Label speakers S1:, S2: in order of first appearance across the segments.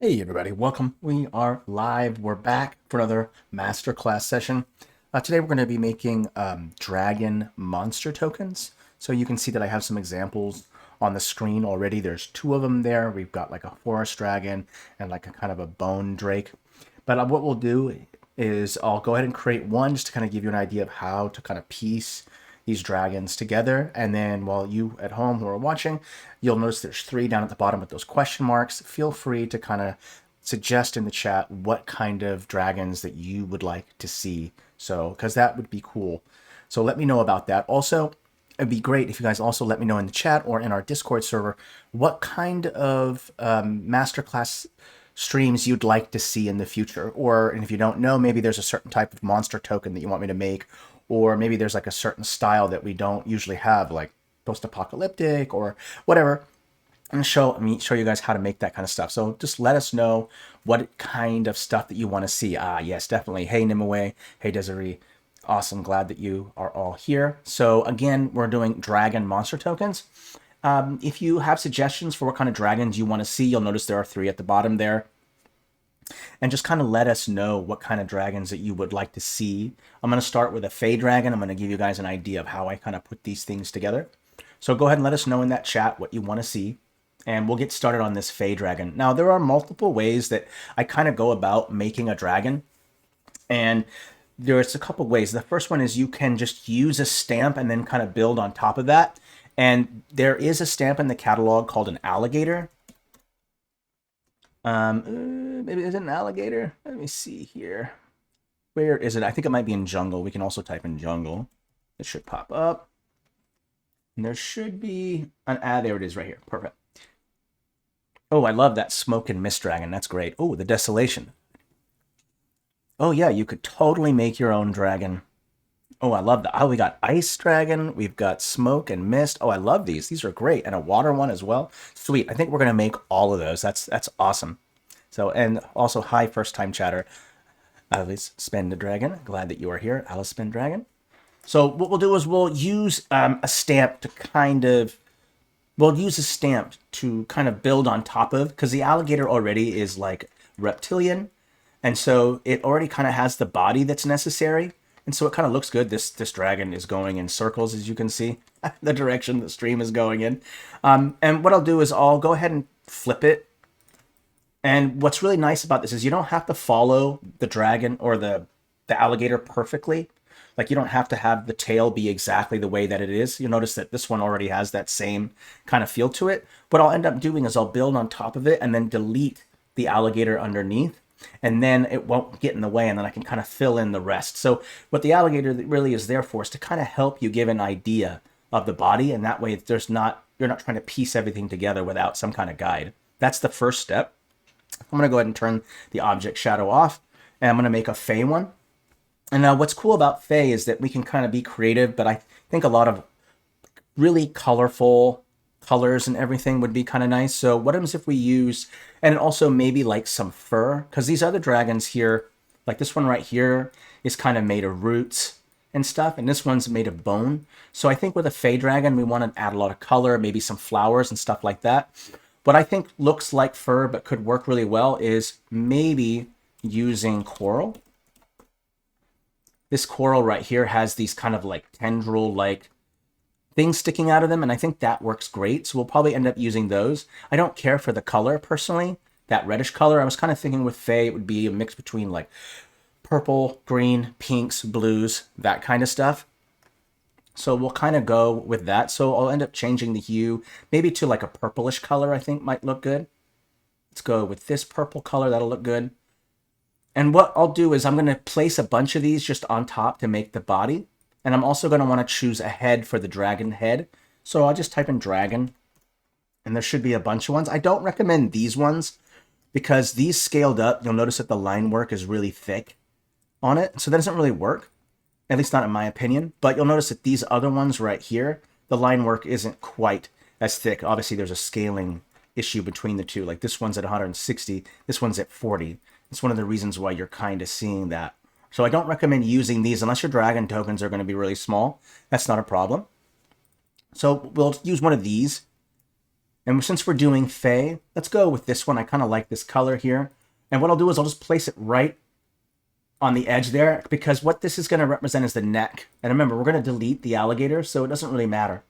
S1: Hey everybody, welcome. We are live. We're back for another masterclass session. Today we're going to be making dragon monster tokens. So you can see that I have some examples on the screen already. There's two of them there. We've got like a forest dragon and like a kind of a bone drake. But what we'll do is I'll go ahead and create one just to kind of give you an idea of how to kind of piece these dragons together. And then while you at home who are watching, you'll notice there's three down at the bottom with those question marks. Feel free to kind of suggest in the chat what kind of dragons that you would like to see. So, because that would be cool. So let me know about that. Also, it'd be great if you guys also let me know in the chat or in our Discord server what kind of masterclass streams you'd like to see in the future. Or, and if you don't know, maybe there's a certain type of monster token that you want me to make, or maybe there's like a certain style that we don't usually have, like post-apocalyptic or whatever, and show you guys how to make that kind of stuff. So just let us know what kind of stuff that you want to see. Yes, definitely. Hey Nimue, hey Desiree, awesome, glad that you are all here. So again, we're doing dragon monster tokens. If you have suggestions for what kind of dragons you want to see, you'll notice there are three at the bottom there. And just kind of let us know what kind of dragons that you would like to see. I'm going to start with a Fey Dragon. I'm going to give you guys an idea of how I kind of put these things together. So go ahead and let us know in that chat what you want to see. And we'll get started on this Fey Dragon. Now, there are multiple ways that I kind of go about making a dragon. And there's a couple ways. The first one is you can just use a stamp and then kind of build on top of that. And there is a stamp in the catalog called an alligator. Maybe is it an alligator? Let me see here. Where is it? I think it might be in jungle. We can also type in jungle. It should pop up. And there should be an, there it is right here. Perfect. Oh, I love that smoke and mist dragon. That's great. Oh, the desolation. Oh yeah, you could totally make your own dragon. Oh, I love that. Oh, we got ice dragon. We've got smoke and mist. Oh, I love these. These are great. And a water one as well. Sweet. I think we're going to make all of those. That's awesome. So, and also, hi, first time chatter. Alice Spend Dragon. Glad that you are here. Alice Spend Dragon. So what we'll do is we'll use a stamp to kind of, we'll use a stamp to kind of build on top of, because the alligator already is like reptilian. And so it already kind of has the body that's necessary. And so it kind of looks good. This dragon is going in circles, as you can see, the direction the stream is going in. And what I'll do is I'll go ahead and flip it. And what's really nice about this is you don't have to follow the dragon or the alligator perfectly. Like you don't have to have the tail be exactly the way that it is. You'll notice that this one already has that same kind of feel to it. What I'll end up doing is I'll build on top of it and then delete the alligator underneath. And then it won't get in the way, and then I can kind of fill in the rest. So what the alligator really is there for is to kind of help you give an idea of the body, and that way you're not trying to piece everything together without some kind of guide. That's the first step. I'm going to go ahead and turn the object shadow off, and I'm going to make a Fey one. And now what's cool about Fey is that we can kind of be creative, but I think a lot of really colorful colors and everything would be kind of nice. So what happens if we use, and also maybe like some fur, because these other dragons here, like this one right here, is kind of made of roots and stuff, and this one's made of bone. So I think with a Fey Dragon, we want to add a lot of color, maybe some flowers and stuff like that. What I think looks like fur but could work really well is maybe using coral. This coral right here has these kind of like tendril-like things sticking out of them, and I think that works great. So we'll probably end up using those. I don't care for the color personally, that reddish color. I was kind of thinking with Fey, it would be a mix between like purple, green, pinks, blues, that kind of stuff. So we'll kind of go with that. So I'll end up changing the hue maybe to like a purplish color. I think might look good. Let's go with this purple color. That'll look good. And what I'll do is I'm going to place a bunch of these just on top to make the body. And I'm also going to want to choose a head for the dragon head. So I'll just type in dragon. And there should be a bunch of ones. I don't recommend these ones because these scaled up, you'll notice that the line work is really thick on it. So that doesn't really work, at least not in my opinion. But you'll notice that these other ones right here, the line work isn't quite as thick. Obviously, there's a scaling issue between the two. Like this one's at 160, this one's at 40. It's one of the reasons why you're kind of seeing that. So I don't recommend using these unless your dragon tokens are going to be really small. That's not a problem. So we'll use one of these. And since we're doing Fey, let's go with this one. I kind of like this color here. And what I'll do is I'll just place it right on the edge there, because what this is going to represent is the neck. And remember, we're going to delete the alligator, so it doesn't really matter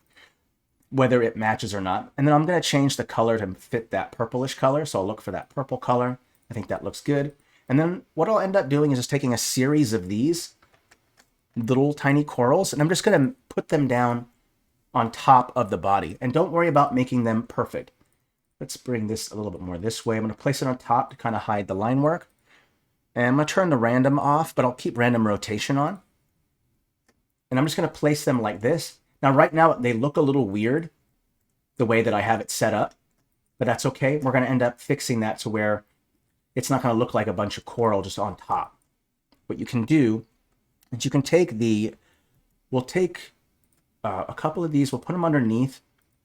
S1: whether it matches or not. And then I'm going to change the color to fit that purplish color. So I'll look for that purple color. I think that looks good. And then what I'll end up doing is just taking a series of these little tiny corals, and I'm just going to put them down on top of the body. And don't worry about making them perfect. Let's bring this a little bit more this way. I'm going to place it on top to kind of hide the line work. And I'm going to turn the random off, but I'll keep random rotation on. And I'm just going to place them like this. Now, right now, they look a little weird the way that I have it set up, but that's okay. We're going to end up fixing that to where it's not going to look like a bunch of coral just on top. What you can do is you can take we'll take a couple of these, we'll put them underneath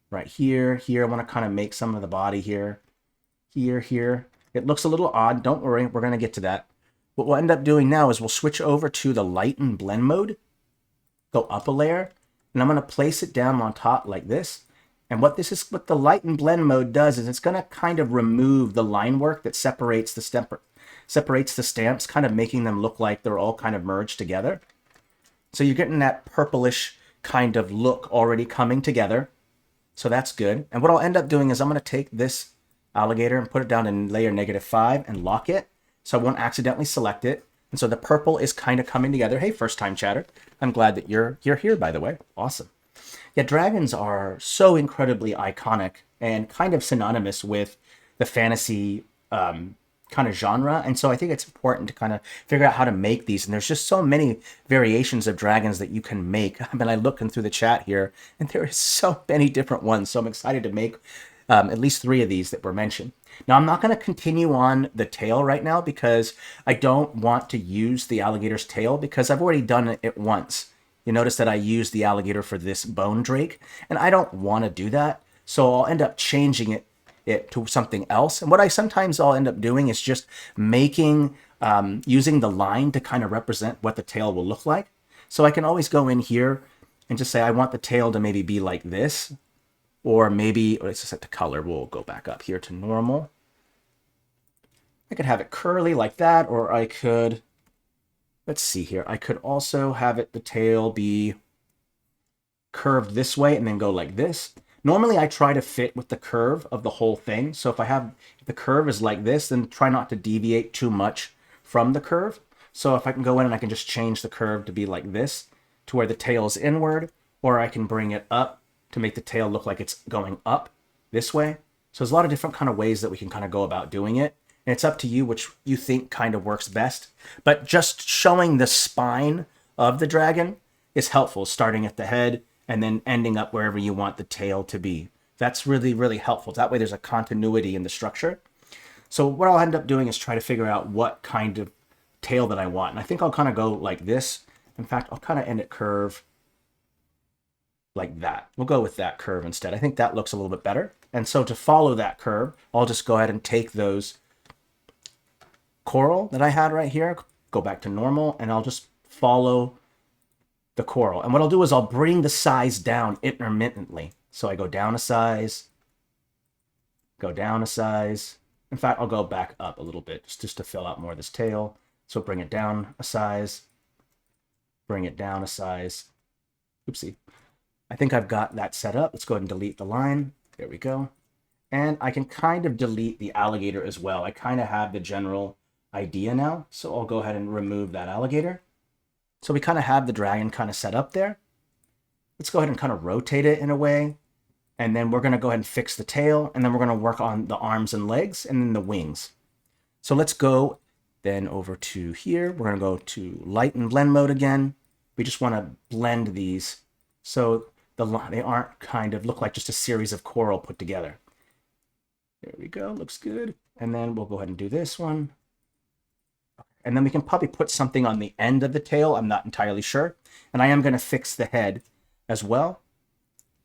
S1: right here, here. I want to kind of make some of the body here, here, here. It looks a little odd. Don't worry. We're going to get to that. What we'll end up doing now is we'll switch over to the lighten blend mode, go up a layer, and I'm going to place it down on top like this. And what the lighten blend mode does is it's going to kind of remove the line work that separates the stamps, kind of making them look like they're all kind of merged together. So you're getting that purplish kind of look already coming together. So that's good. And what I'll end up doing is I'm going to take this alligator and put it down in layer -5 and lock it so I won't accidentally select it. And so the purple is kind of coming together. Hey, first time chatter. I'm glad that you're here, by the way. Awesome. Yeah, dragons are so incredibly iconic and kind of synonymous with the fantasy kind of genre. And so I think it's important to kind of figure out how to make these. And there's just so many variations of dragons that you can make. I mean, I'm looking through the chat here, and there is so many different ones. So I'm excited to make at least 3 of these that were mentioned. Now, I'm not going to continue on the tail right now because I don't want to use the alligator's tail because I've already done it once. You notice that I used the alligator for this bone drake, and I don't want to do that. So I'll end up changing it to something else. And what I'll end up doing is just making, using the line to kind of represent what the tail will look like. So I can always go in here and just say, I want the tail to maybe be like this, or maybe, let's just set the color. We'll go back up here to normal. I could have it curly like that, or I could, let's see here. I could also have the tail be curved this way and then go like this. Normally, I try to fit with the curve of the whole thing. So if the curve is like this, then try not to deviate too much from the curve. So if I can go in and I can just change the curve to be like this, to where the tail is inward, or I can bring it up to make the tail look like it's going up this way. So there's a lot of different kind of ways that we can kind of go about doing it. And it's up to you which you think kind of works best. But just showing the spine of the dragon is helpful, starting at the head and then ending up wherever you want the tail to be. That's really, really helpful. That way there's a continuity in the structure. So what I'll end up doing is try to figure out what kind of tail that I want. And I think I'll kind of go like this. In fact, I'll kind of end it curve like that. We'll go with that curve instead. I think that looks a little bit better. And so to follow that curve, I'll just go ahead and take those coral that I had right here, go back to normal, and I'll just follow the coral. And what I'll do is I'll bring the size down intermittently. So I go down a size, go down a size. In fact, I'll go back up a little bit just to fill out more of this tail. So bring it down a size, bring it down a size. Oopsie. I think I've got that set up. Let's go ahead and delete the line. There we go. And I can kind of delete the alligator as well. I kind of have the general idea now. So I'll go ahead and remove that alligator. So we kind of have the dragon kind of set up there. Let's go ahead and kind of rotate it in a way. And then we're going to go ahead and fix the tail. And then we're going to work on the arms and legs and then the wings. So let's go then over to here. We're going to go to lighten blend mode again. We just want to blend these so they aren't kind of look like just a series of coral put together. There we go. Looks good. And then we'll go ahead and do this one. And then we can probably put something on the end of the tail. I'm not entirely sure. And I am going to fix the head as well.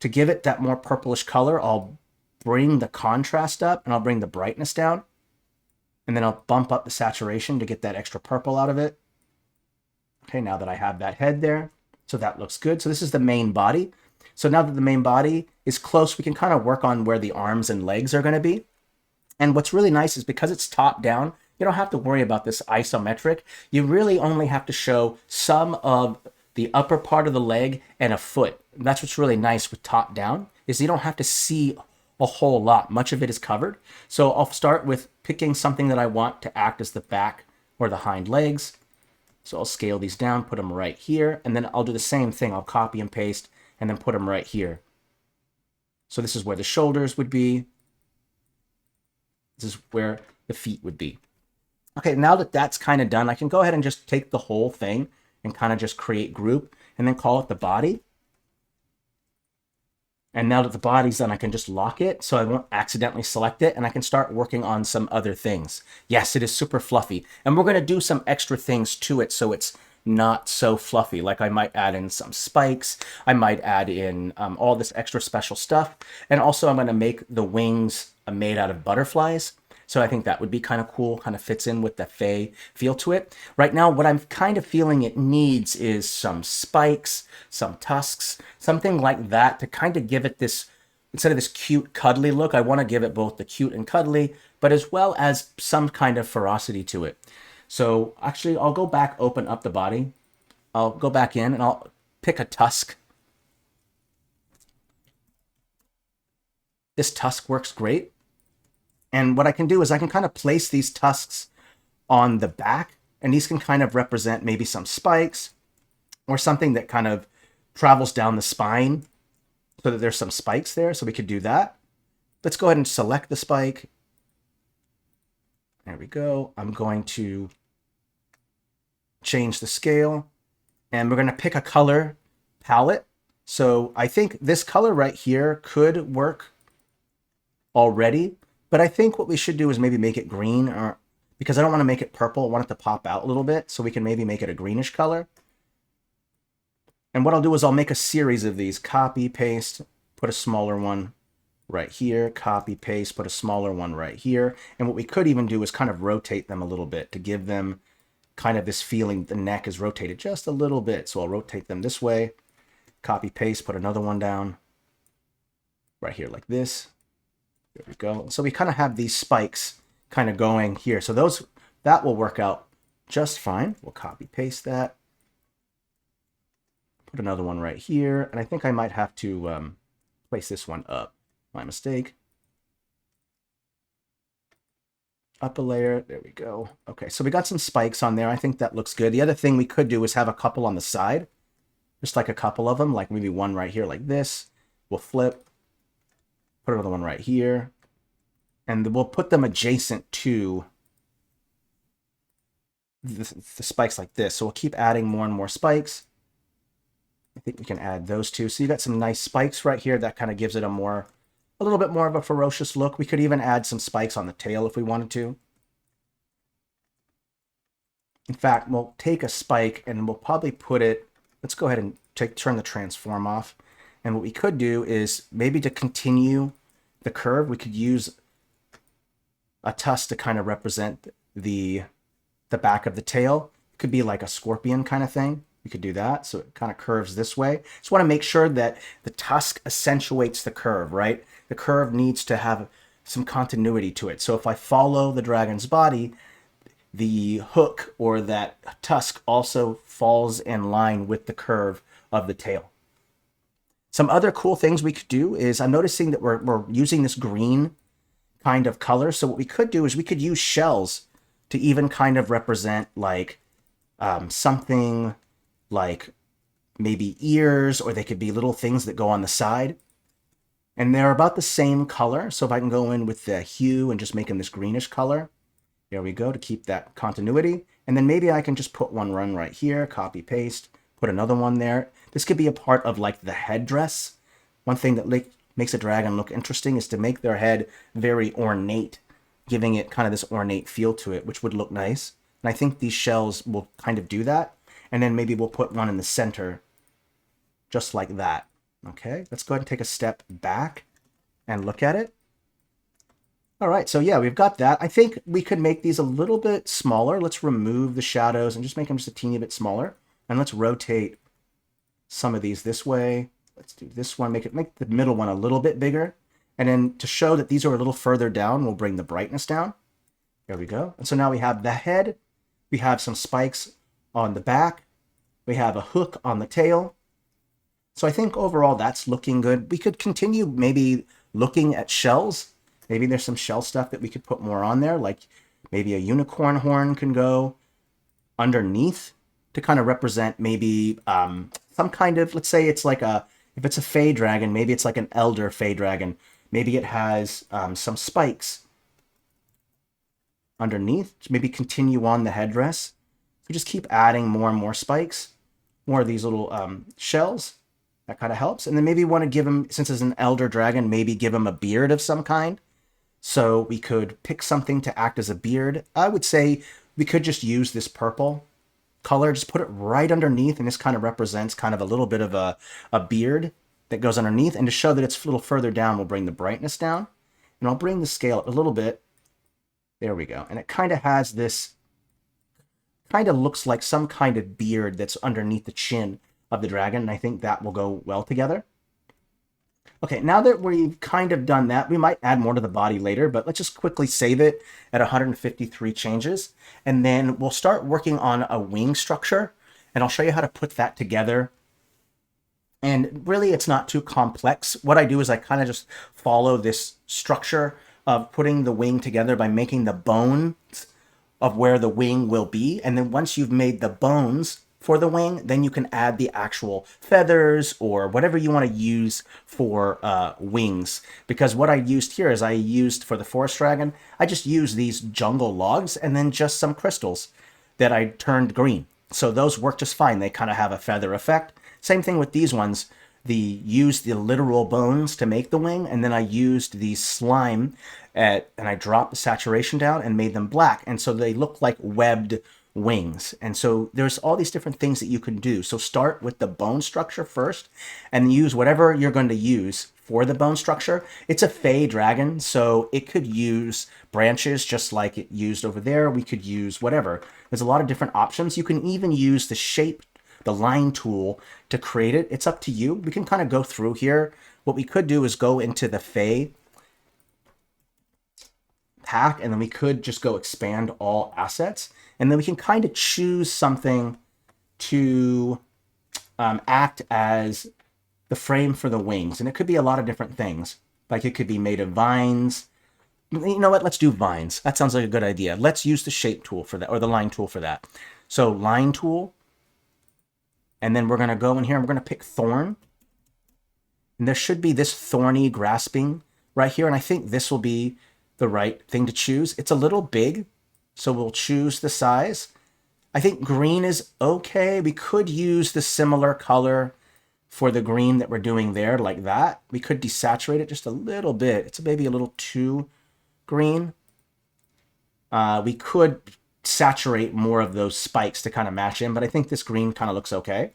S1: To give it that more purplish color, I'll bring the contrast up and I'll bring the brightness down. And then I'll bump up the saturation to get that extra purple out of it. Okay, now that I have that head there. So that looks good. So this is the main body. So now that the main body is close, we can kind of work on where the arms and legs are going to be. And what's really nice is because it's top down, you don't have to worry about this isometric. You really only have to show some of the upper part of the leg and a foot. And that's what's really nice with top down, is you don't have to see a whole lot. Much of it is covered. So I'll start with picking something that I want to act as the back or the hind legs. So I'll scale these down, put them right here, and then I'll do the same thing. I'll copy and paste and then put them right here. So this is where the shoulders would be. This is where the feet would be. Okay, now that that's kind of done, I can go ahead and just take the whole thing and kind of just create group and then call it the body. And now that the body's done, I can just lock it so I won't accidentally select it, and I can start working on some other things. Yes, it is super fluffy, and we're going to do some extra things to it so it's not so fluffy. Like I might add in some spikes, I might add in all this extra special stuff, and also I'm going to make the wings made out of butterflies. So I think that would be kind of cool, kind of fits in with the Fey feel to it. Right now, what I'm kind of feeling it needs is some spikes, some tusks, something like that to kind of give it this, instead of this cute, cuddly look, I want to give it both the cute and cuddly, but as well as some kind of ferocity to it. So actually, I'll go back, open up the body. I'll go back in and I'll pick a tusk. This tusk works great. And what I can do is I can kind of place these tusks on the back, and these can kind of represent maybe some spikes or something that kind of travels down the spine so that there's some spikes there. So we could do that. Let's go ahead and select the spike. There we go. I'm going to change the scale, and we're going to pick a color palette. So I think this color right here could work already. But I think what we should do is maybe make it green, or because I don't want to make it purple. I want it to pop out a little bit, so we can maybe make it a greenish color. And what I'll do is I'll make a series of these. Copy, paste, put a smaller one right here. Copy, paste, put a smaller one right here. And what we could even do is kind of rotate them a little bit to give them kind of this feeling the neck is rotated just a little bit. So I'll rotate them this way. Copy, paste, put another one down right here like this. There we go. So we kind of have these spikes kind of going here. So that will work out just fine. We'll copy paste that. Put another one right here. And I think I might have to place this one up. My mistake. Up a layer. There we go. Okay, so we got some spikes on there. I think that looks good. The other thing we could do is have a couple on the side. Just like a couple of them, like maybe one right here like this. We'll flip. Put another one right here, and we'll put them adjacent to the spikes like this. So we'll keep adding more and more spikes. I think we can add those two. So you got some nice spikes right here. That kind of gives it a little bit more of a ferocious look. We could even add some spikes on the tail if we wanted to. In fact, we'll take a spike and we'll probably put it, let's go ahead and turn the transform off. And what we could do is maybe to continue the curve, we could use a tusk to kind of represent the back of the tail. It could be like a scorpion kind of thing. We could do that. So it kind of curves this way. Just want to make sure that the tusk accentuates the curve, right? The curve needs to have some continuity to it. So if I follow the dragon's body, the hook or that tusk also falls in line with the curve of the tail. Some other cool things we could do is I'm noticing that we're using this green kind of color. So what we could do is we could use shells to even kind of represent like something like maybe ears, or they could be little things that go on the side. And they're about the same color. So if I can go in with the hue and just make them this greenish color, there we go, to keep that continuity. And then maybe I can just put one run right here, copy, paste, put another one there. This could be a part of like the headdress. One thing that makes a dragon look interesting is to make their head very ornate, giving it kind of this ornate feel to it, which would look nice. And I think these shells will kind of do that. And then maybe we'll put one in the center, just like that. Okay, let's go ahead and take a step back and look at it. All right, so yeah, we've got that. I think we could make these a little bit smaller. Let's remove the shadows and just make them just a teeny bit smaller. And let's rotate some of these this way. let's do this one, make the middle one a little bit bigger. And then to show that these are a little further down, we'll bring the brightness down. There we go. And so now we have the head, we have some spikes on the back, we have a hook on the tail. So I think overall that's looking good. We could continue maybe looking at shells. Maybe there's some shell stuff that we could put more on there, like maybe a unicorn horn can go underneath to kind of represent maybe some kind of, let's say it's like if it's a Fey Dragon, maybe it's like an elder Fey Dragon. Maybe it has some spikes underneath, maybe continue on the headdress. We just keep adding more and more spikes, more of these little shells. That kind of helps. And then maybe want to give him, since it's an elder dragon, maybe give him a beard of some kind. So we could pick something to act as a beard. I would say we could just use this purple color, just put it right underneath, and this kind of represents kind of a little bit of a beard that goes underneath. And to show that it's a little further down, we'll bring the brightness down. And I'll bring the scale up a little bit. There we go. And it kind of has this, kind of looks like some kind of beard that's underneath the chin of the dragon, and I think that will go well together. Okay, now that we've kind of done that, we might add more to the body later, but let's just quickly save it at 153 changes, and then we'll start working on a wing structure, and I'll show you how to put that together. And really, it's not too complex. What I do is I kind of just follow this structure of putting the wing together by making the bones of where the wing will be, and then once you've made the bones for the wing, then you can add the actual feathers or whatever you want to use for wings. Because what I used here is I used for the forest dragon, I just used these jungle logs and then just some crystals that I turned green. So those work just fine. They kind of have a feather effect. Same thing with these ones. Used the literal bones to make the wing, and then I used the slime and I dropped the saturation down and made them black. And so they look like webbed wings. And so there's all these different things that you can do. So start with the bone structure first and use whatever you're going to use for the bone structure. It's a Fey Dragon, so it could use branches just like it used over there. We could use whatever. There's a lot of different options. You can even use the line tool to create it. It's up to you. We can kind of go through here. What we could do is go into the Fey pack, and then we could just go expand all assets. And then we can kind of choose something to act as the frame for the wings. And it could be a lot of different things. Like it could be made of vines. You know what? Let's do vines. That sounds like a good idea. Let's use the shape tool for that, or the line tool for that. So line tool. And then we're going to go in here and we're going to pick thorn. And there should be this thorny grasping right here. And I think this will be the right thing to choose. It's a little big, so we'll choose the size. I think green is okay. We could use the similar color for the green that we're doing there, like that. We could desaturate it just a little bit. It's maybe a little too green. We could saturate more of those spikes to kind of match in, but I think this green kind of looks okay.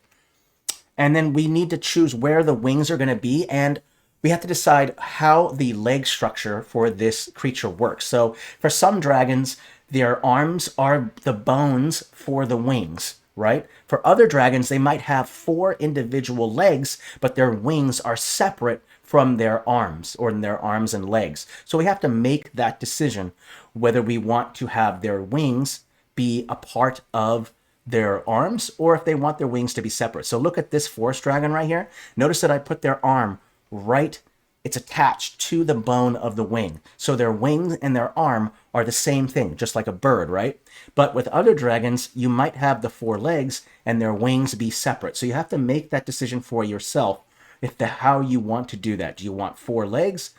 S1: And then we need to choose where the wings are going to be, and we have to decide how the leg structure for this creature works. So for some dragons, their arms are the bones for the wings, right? For other dragons, they might have 4 individual legs, but their wings are separate from their arms, or in their arms and legs. So we have to make that decision whether we want to have their wings be a part of their arms, or if they want their wings to be separate. So look at this forest dragon right here. Notice that I put their arm right, it's attached to the bone of the wing. So their wings and their arm are the same thing, just like a bird, right? But with other dragons, you might have the 4 legs and their wings be separate. So you have to make that decision for yourself how you want to do that. Do you want 4 legs,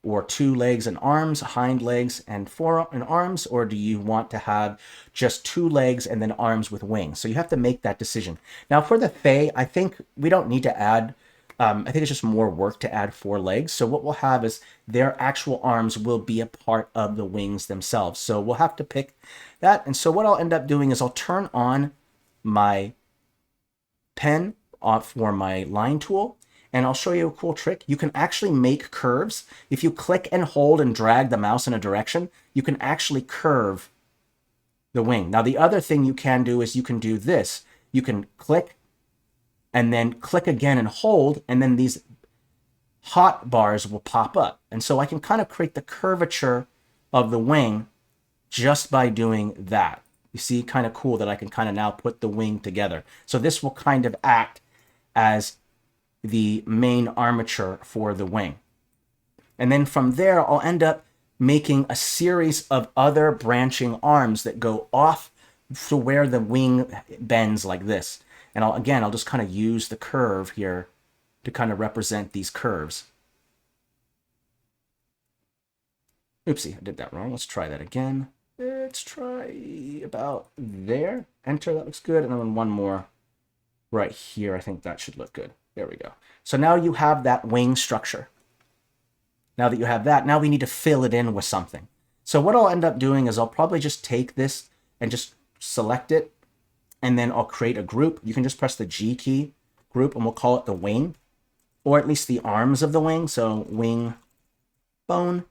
S1: or 2 legs and arms, hind legs and arms, or do you want to have just 2 legs and then arms with wings? So you have to make that decision. Now for the Fey, I think we don't need to add, I think it's just more work to add 4 legs. So what we'll have is their actual arms will be a part of the wings themselves. So we'll have to pick that. And so what I'll end up doing is I'll turn on my pen for my line tool, and I'll show you a cool trick. You can actually make curves. If you click and hold and drag the mouse in a direction, you can actually curve the wing. Now, the other thing you can do is you can do this. You can click and then click again and hold, and then these hot bars will pop up. And so I can kind of create the curvature of the wing just by doing that. You see, kind of cool that I can kind of now put the wing together. So this will kind of act as the main armature for the wing. And then from there, I'll end up making a series of other branching arms that go off to where the wing bends like this. And I'll just kind of use the curve here to kind of represent these curves. Oopsie, I did that wrong. Let's try that again. Let's try about there. Enter, that looks good. And then one more right here. I think that should look good. There we go. So now you have that wing structure. Now that you have that, now we need to fill it in with something. So what I'll end up doing is I'll probably just take this and just select it, and then I'll create a group. You can just press the G key, group, and we'll call it the wing, or at least the arms of the wing. So wing bone.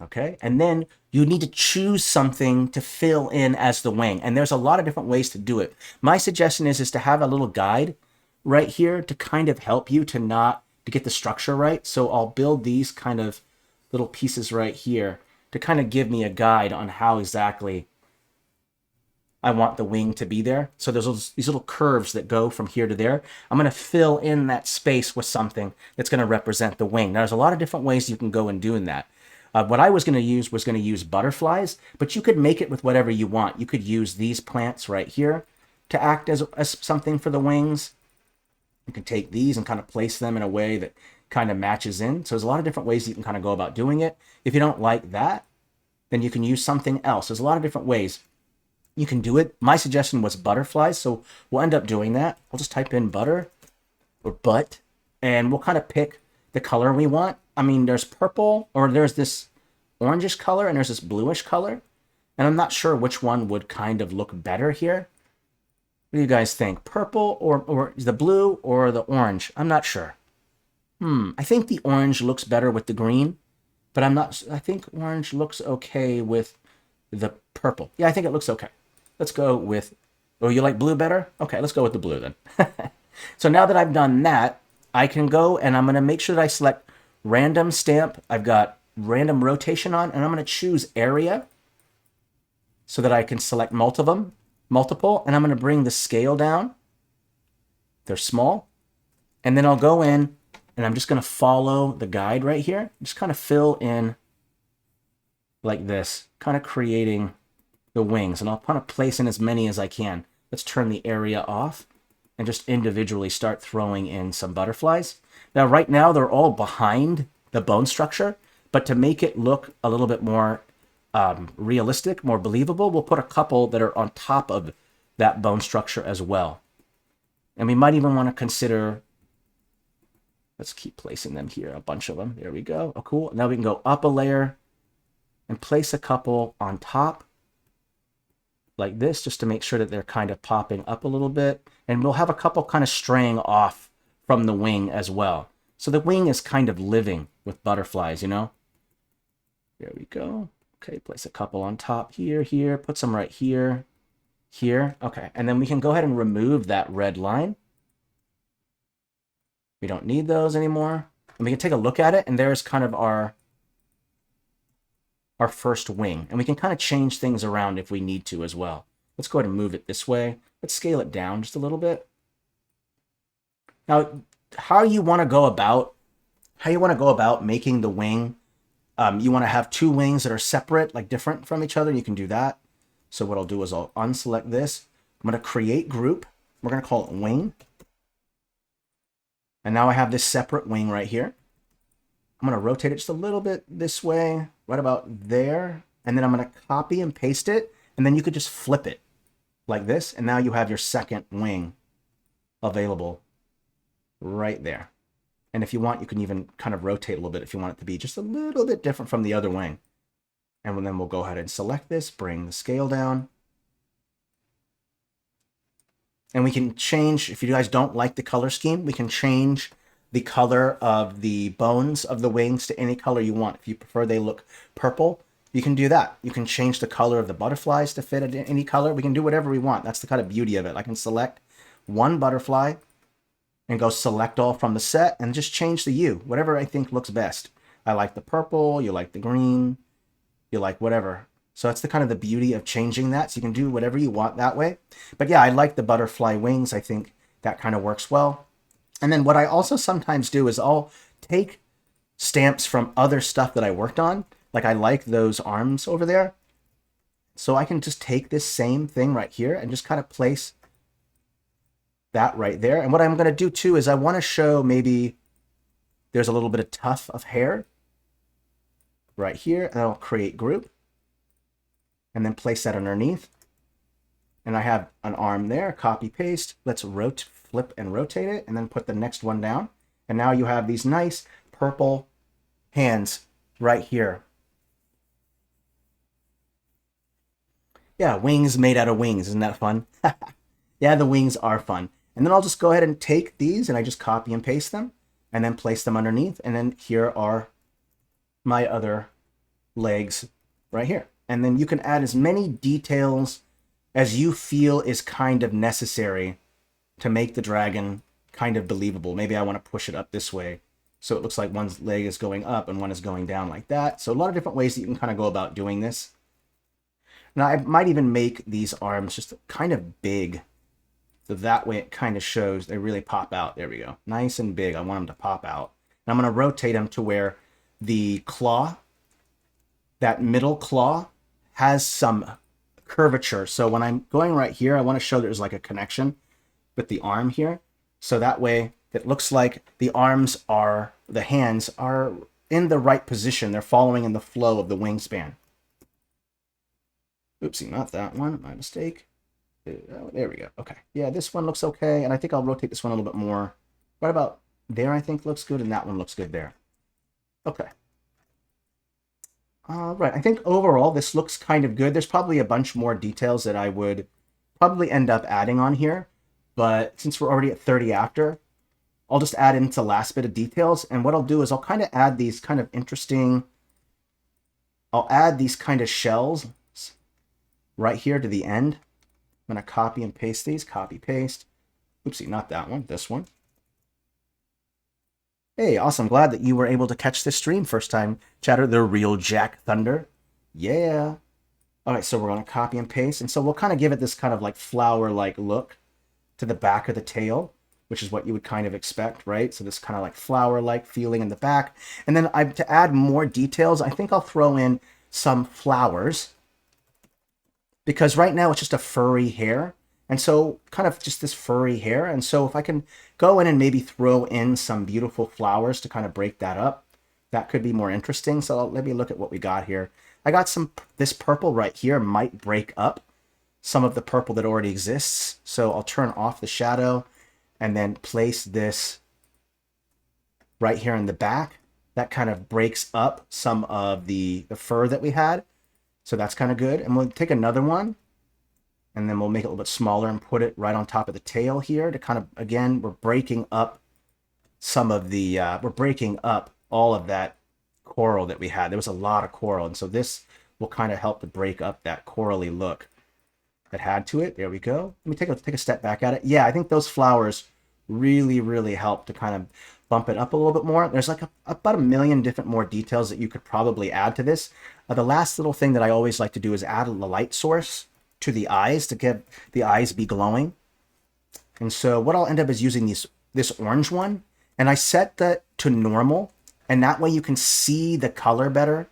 S1: Okay, and then you need to choose something to fill in as the wing. And there's a lot of different ways to do it. My suggestion is to have a little guide right here to kind of help you to get the structure right. So I'll build these kind of little pieces right here to kind of give me a guide on how exactly I want the wing to be there. So there's these little curves that go from here to there. I'm going to fill in that space with something that's going to represent the wing. Now, there's a lot of different ways you can go and doing that. What I was going to use butterflies, but you could make it with whatever you want. You could use these plants right here to act as something for the wings. You can take these and kind of place them in a way that kind of matches in. So there's a lot of different ways you can kind of go about doing it. If you don't like that, then you can use something else. There's a lot of different ways you can do it. My suggestion was butterflies, so we'll end up doing that. I'll just type in butter or butt, and we'll kind of pick the color we want. I mean, there's purple, or there's this orangish color, and there's this bluish color. And I'm not sure which one would kind of look better here. What do you guys think? Purple or the blue or the orange? I'm not sure. I think the orange looks better with the green, but I think orange looks okay with the purple. Yeah, I think it looks okay. Let's go with, oh, you like blue better? Okay, let's go with the blue then. So now that I've done that, I can go and I'm going to make sure that I select random stamp. I've got random rotation on, and I'm going to choose area so that I can select multiple, and I'm going to bring the scale down. They're small. And then I'll go in and I'm just going to follow the guide right here. Just kind of fill in like this, kind of creating the wings. And I'll kind of place in as many as I can. Let's turn the area off and just individually start throwing in some butterflies. Now, right now, they're all behind the bone structure, but to make it look a little bit more realistic, more believable, we'll put a couple that are on top of that bone structure as well. And we might even want to consider, let's keep placing them here, a bunch of them. There we go. Oh, cool. Now we can go up a layer and place a couple on top like this, just to make sure that they're kind of popping up a little bit. And we'll have a couple kind of straying off from the wing as well. So the wing is kind of living with butterflies, you know? There we go. Okay, place a couple on top here, put some right here, here. Okay, and then we can go ahead and remove that red line. We don't need those anymore. And we can take a look at it, and there's kind of our first wing. And we can kind of change things around if we need to as well. Let's go ahead and move it this way. Let's scale it down just a little bit. Now, how you want to go about making the wing, you want to have two wings that are separate, like different from each other. You can do that. So what I'll do is I'll unselect this. I'm going to create group. We're going to call it wing. And now I have this separate wing right here. I'm going to rotate it just a little bit this way, right about there. And then I'm going to copy and paste it. And then you could just flip it like this. And now you have your second wing available right there. And if you want, you can even kind of rotate a little bit if you want it to be just a little bit different from the other wing. And then we'll go ahead and select this, bring the scale down. And we can change, if you guys don't like the color scheme, we can change the color of the bones of the wings to any color you want. If you prefer they look purple, you can do that. You can change the color of the butterflies to fit any color. We can do whatever we want. That's the kind of beauty of it. I can select one butterfly and go select all from the set and just change the hue, whatever I think looks best. I like the purple, you like the green, you like whatever. So that's the kind of the beauty of changing that. So you can do whatever you want that way. But yeah, I like the butterfly wings. I think that kind of works well. And then what I also sometimes do is I'll take stamps from other stuff that I worked on. Like I like those arms over there. So I can just take this same thing right here and just kind of place that right there. And what I'm going to do too is I want to show maybe there's a little bit of tuft of hair right here. And I'll create group and then place that underneath. And I have an arm there, copy paste. Let's flip and rotate it and then put the next one down. And now you have these nice purple hands right here. Yeah, wings made out of wings. Isn't that fun? Yeah, the wings are fun. And then I'll just go ahead and take these and I just copy and paste them and then place them underneath. And then here are my other legs right here. And then you can add as many details as you feel is kind of necessary to make the dragon kind of believable. Maybe I want to push it up this way so it looks like one's leg is going up and one is going down like that. So a lot of different ways that you can kind of go about doing this. Now I might even make these arms just kind of big. So that way it kind of shows they really pop out. There we go. Nice and big. I want them to pop out. And I'm going to rotate them to where the claw, that middle claw, has some curvature. So when I'm going right here, I want to show there's like a connection with the arm here. So that way it looks like the arms are, the hands are in the right position. They're following in the flow of the wingspan. Oopsie, not that one. My mistake. Oh, there we go. Okay. Yeah, this one looks okay. And I think I'll rotate this one a little bit more. Right about there, I think looks good. And that one looks good there. Okay. All right. I think overall, this looks kind of good. There's probably a bunch more details that I would probably end up adding on here. But since we're already at 30 after, I'll just add into the last bit of details. And what I'll do is I'll kind of add these kind of interesting, I'll add these kind of shells right here to the end. I'm going to copy and paste these, copy, paste. Oopsie, not that one, this one. Hey, awesome. Glad that you were able to catch this stream first time, chatter, the real Jack Thunder. Yeah. All right, so we're going to copy and paste. And so we'll kind of give it this kind of like flower-like look to the back of the tail, which is what you would kind of expect, right? So this kind of like flower-like feeling in the back. And then to add more details, I think I'll throw in some flowers, because right now it's just a furry hair. And so kind of just this furry hair. And so if I can go in and maybe throw in some beautiful flowers to kind of break that up, that could be more interesting. So let me look at what we got here. I got this purple right here might break up some of the purple that already exists. So I'll turn off the shadow and then place this right here in the back. That kind of breaks up some of the fur that we had. So that's kind of good. And we'll take another one and then we'll make it a little bit smaller and put it right on top of the tail here to kind of, again, we're breaking up some of the, we're breaking up all of that coral that we had. There was a lot of coral. And so this will kind of help to break up that corally look that had to it. There we go. Let me take a step back at it. Yeah, I think those flowers really, really help to kind of bump it up a little bit more. There's like about a million different more details that you could probably add to this. The last little thing that I always like to do is add a light source to the eyes to get the eyes be glowing. And so what I'll end up is using this orange one, and I set that to normal, and that way you can see the color better.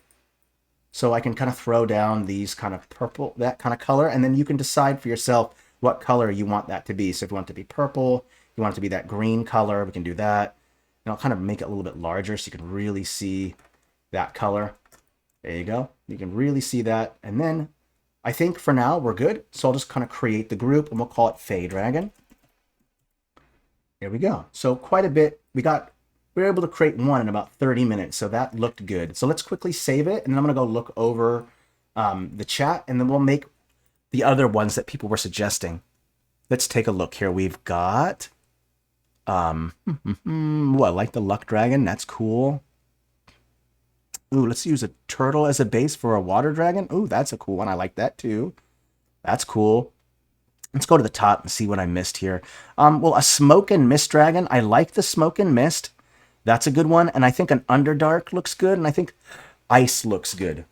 S1: So I can kind of throw down these kind of purple, that kind of color, and then you can decide for yourself what color you want that to be. So if you want it to be purple, you want it to be that green color, we can do that. And I'll kind of make it a little bit larger so you can really see that color. There you go. You can really see that. And then I think for now we're good. So I'll just kind of create the group and we'll call it Fey Dragon. There we go. So quite a bit. We were able to create one in about 30 minutes. So that looked good. So let's quickly save it. And then I'm going to go look over the chat and then we'll make the other ones that people were suggesting. Let's take a look here. We've got, I like the Luck Dragon. That's cool. Ooh, let's use a turtle as a base for a water dragon. Ooh, that's a cool one. I like that too. That's cool. Let's go to the top and see what I missed here. Well, a smoke and mist dragon. I like the smoke and mist. That's a good one. And I think an underdark looks good. And I think ice looks good.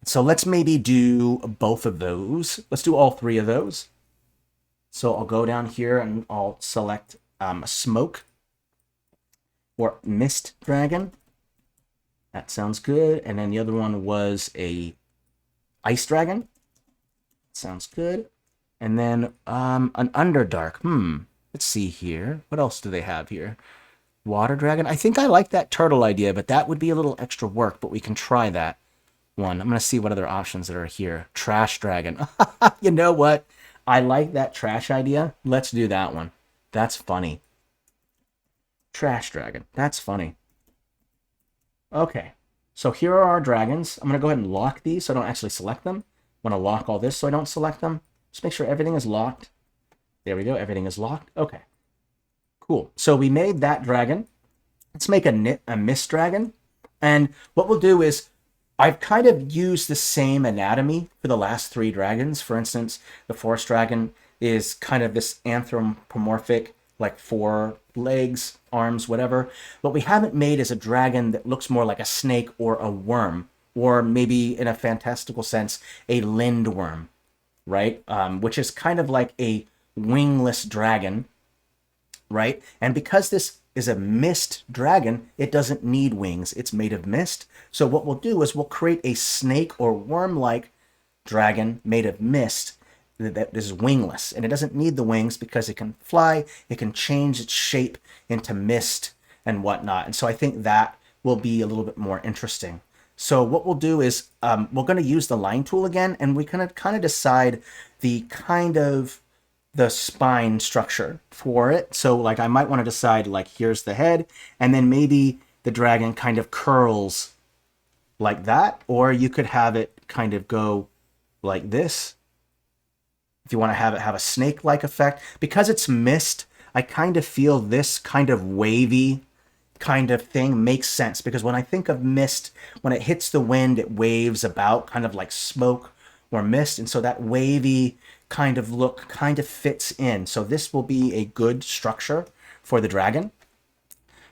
S1: So let's maybe do both of those. Let's do all three of those. So I'll go down here and I'll select a smoke or mist dragon. That sounds good. And then the other one was a ice dragon. Sounds good. And then an underdark. Let's see here. What else do they have here? Water dragon. I think I like that turtle idea, but that would be a little extra work, but we can try that one. I'm going to see what other options that are here. Trash dragon. You know what? I like that trash idea. Let's do that one. That's funny. Trash dragon. That's funny. Okay. So here are our dragons. I'm going to go ahead and lock these so I don't actually select them. I'm going to lock all this so I don't select them. Just make sure everything is locked. There we go. Everything is locked. Okay. Cool. So we made that dragon. Let's make a mist dragon. And what we'll do is I've kind of used the same anatomy for the last three dragons. For instance, the forest dragon is kind of this anthropomorphic, like 4 legs, arms, whatever. What we haven't made is a dragon that looks more like a snake or a worm, or maybe in a fantastical sense, a lindworm, right? Which is kind of like a wingless dragon, right? And because this is a mist dragon, it doesn't need wings. It's made of mist. So what we'll do is we'll create a snake or worm-like dragon made of mist that is wingless. And it doesn't need the wings because it can fly, it can change its shape into mist and whatnot. And so I think that will be a little bit more interesting. So what we'll do is we're going to use the line tool again, and we kind of decide the spine structure for it. So like I might want to decide like here's the head, and then maybe the dragon kind of curls like that, or you could have it kind of go like this. If you want to have it have a snake-like effect. Because it's mist, I kind of feel this kind of wavy kind of thing makes sense, because when I think of mist, when it hits the wind, it waves about kind of like smoke or mist, and so that wavy kind of look kind of fits in. So this will be a good structure for the dragon.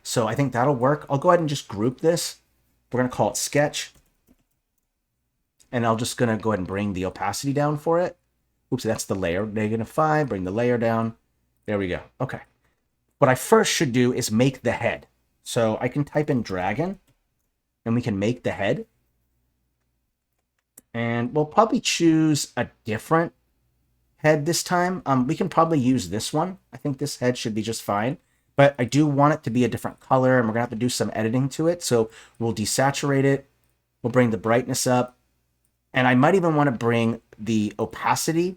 S1: So I think that'll work. I'll go ahead and just group this. We're going to call it sketch. And I'm just going to go ahead and bring the opacity down for it. Oops, that's the layer. -5, bring the layer down. There we go. Okay. What I first should do is make the head. So I can type in dragon, and we can make the head. And we'll probably choose a different head this time. We can probably use this one. I think this head should be just fine. But I do want it to be a different color, and we're going to have to do some editing to it. So we'll desaturate it. We'll bring the brightness up. And I might even want to bring the opacity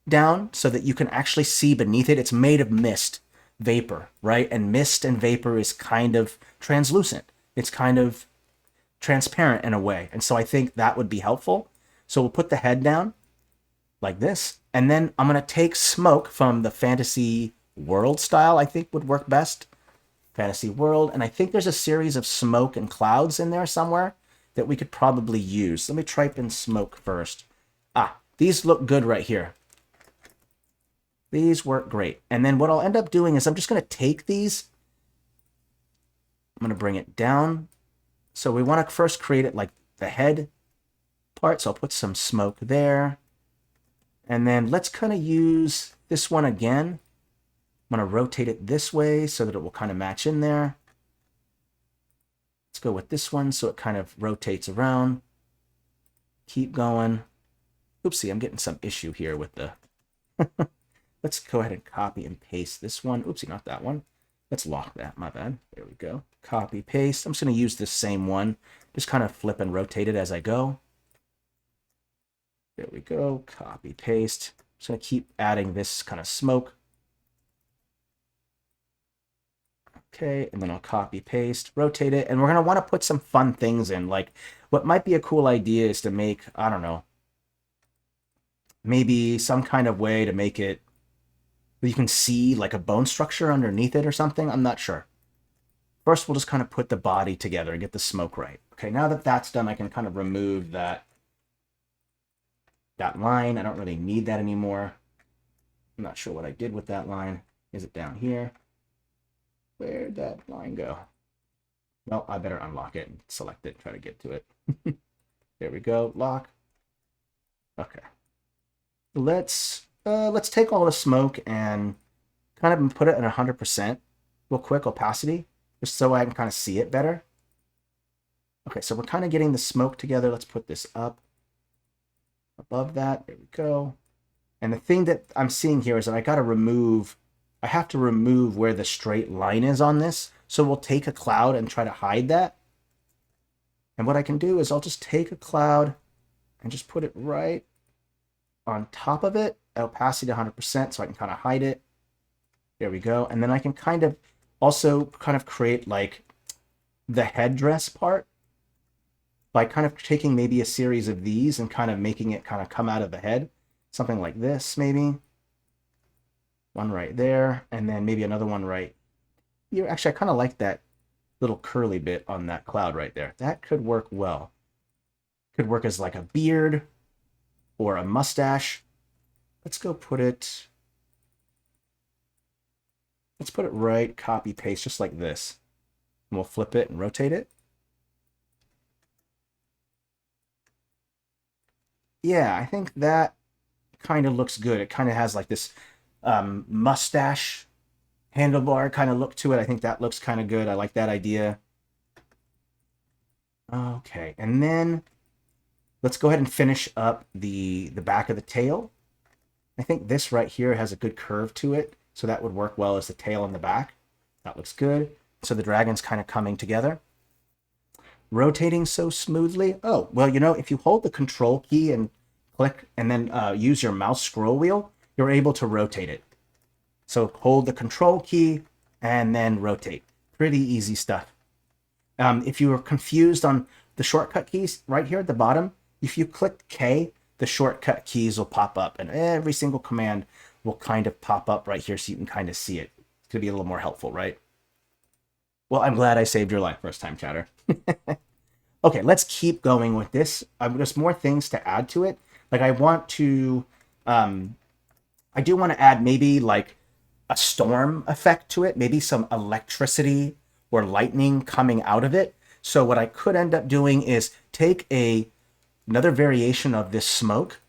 S1: down so that you can actually see beneath it. It's made of mist, vapor, right? And mist and vapor is kind of translucent. It's kind of transparent in a way. And so I think that would be helpful. So we'll put the head down like this. And then I'm going to take smoke from the fantasy world style, I think would work best. Fantasy world. And I think there's a series of smoke and clouds in there somewhere that we could probably use. Let me type in smoke first. These look good right here. These work great. And then what I'll end up doing is I'm just going to take these. I'm going to bring it down. So we want to first create it like the head part. So I'll put some smoke there. And then let's kind of use this one again. I'm going to rotate it this way so that it will kind of match in there. Let's go with this one so it kind of rotates around. Keep going. Oopsie, I'm getting some issue here with the... Let's go ahead and copy and paste this one. Oopsie, not that one. Let's lock that, my bad. There we go. Copy, paste. I'm just going to use this same one. Just kind of flip and rotate it as I go. There we go. Copy, paste. Just going to keep adding this kind of smoke. Okay, and then I'll copy, paste, rotate it. And we're going to want to put some fun things in. Like, what might be a cool idea is to make, I don't know, maybe some kind of way to make it where you can see like a bone structure underneath it or something. I'm not sure. First, we'll just kind of put the body together and get the smoke right. Okay, now that that's done, I can kind of remove that line. I don't really need that anymore. I'm not sure what I did with that line. Is it down here? Where'd that line go? Well, I better unlock it and select it and try to get to it. There we go. Lock. Okay. Let's take all the smoke and kind of put it at 100% real quick, opacity, just so I can kind of see it better. Okay, so we're kind of getting the smoke together. Let's put this up above that. There we go. And the thing that I'm seeing here is that I have to remove where the straight line is on this. So we'll take a cloud and try to hide that. And what I can do is I'll just take a cloud and just put it right on top of it, opacity to 100%, so I can kind of hide it. There we go. And then I can kind of also create like the headdress part by kind of taking maybe a series of these and kind of making it kind of come out of the head. Something like this, maybe. One right there, and then maybe another one right here. Actually, I kind of like that little curly bit on that cloud right there. That could work well. Could work as like a beard or a mustache. Let's go put it... Let's put it right, copy, paste, just like this. And we'll flip it and rotate it. Yeah, I think that kind of looks good. It kind of has like this mustache handlebar kind of look to it. I think that looks kind of good. I like that idea. Okay, and then let's go ahead and finish up the back of the tail. I think this right here has a good curve to it, so that would work well as the tail on the back. That looks good. So the dragon's kind of coming together. Rotating so smoothly. Oh, well, you know, if you hold the control key and click and then use your mouse scroll wheel, you're able to rotate it. So hold the control key and then rotate. Pretty easy stuff. If you are confused on the shortcut keys right here at the bottom, if you click K, the shortcut keys will pop up and every single command will kind of pop up right here so you can kind of see it. It's going to be a little more helpful, right? Well, I'm glad I saved your life first time, chatter. Okay, let's keep going with this. There's more things to add to it. Like I do want to add maybe like a storm effect to it, maybe some electricity or lightning coming out of it. So what I could end up doing is take another variation of this smoke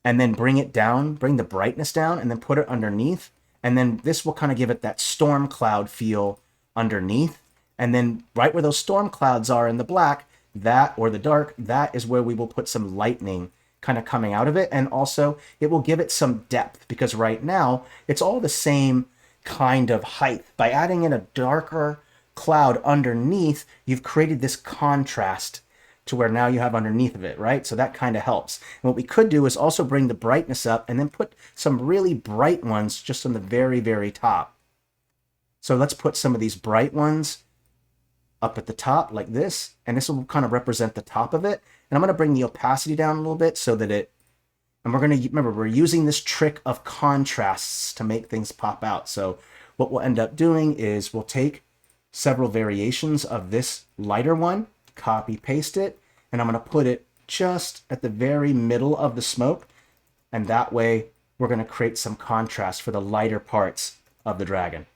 S1: and then bring it down, bring the brightness down, and then put it underneath. And then this will kind of give it that storm cloud feel underneath. And then right where those storm clouds are in the black, that or the dark, that is where we will put some lightning kind of coming out of it. And also it will give it some depth because right now it's all the same kind of height. By adding in a darker cloud underneath, you've created this contrast to where now you have underneath of it, right? So that kind of helps. And what we could do is also bring the brightness up and then put some really bright ones just on the very, very top. So let's put some of these bright ones up at the top like this, and this will kind of represent the top of it. And I'm going to bring the opacity down a little bit so that and we're going to, remember, we're using this trick of contrasts to make things pop out. So what we'll end up doing is we'll take several variations of this lighter one, copy, paste it, and I'm going to put it just at the very middle of the smoke. And that way we're going to create some contrast for the lighter parts of the dragon.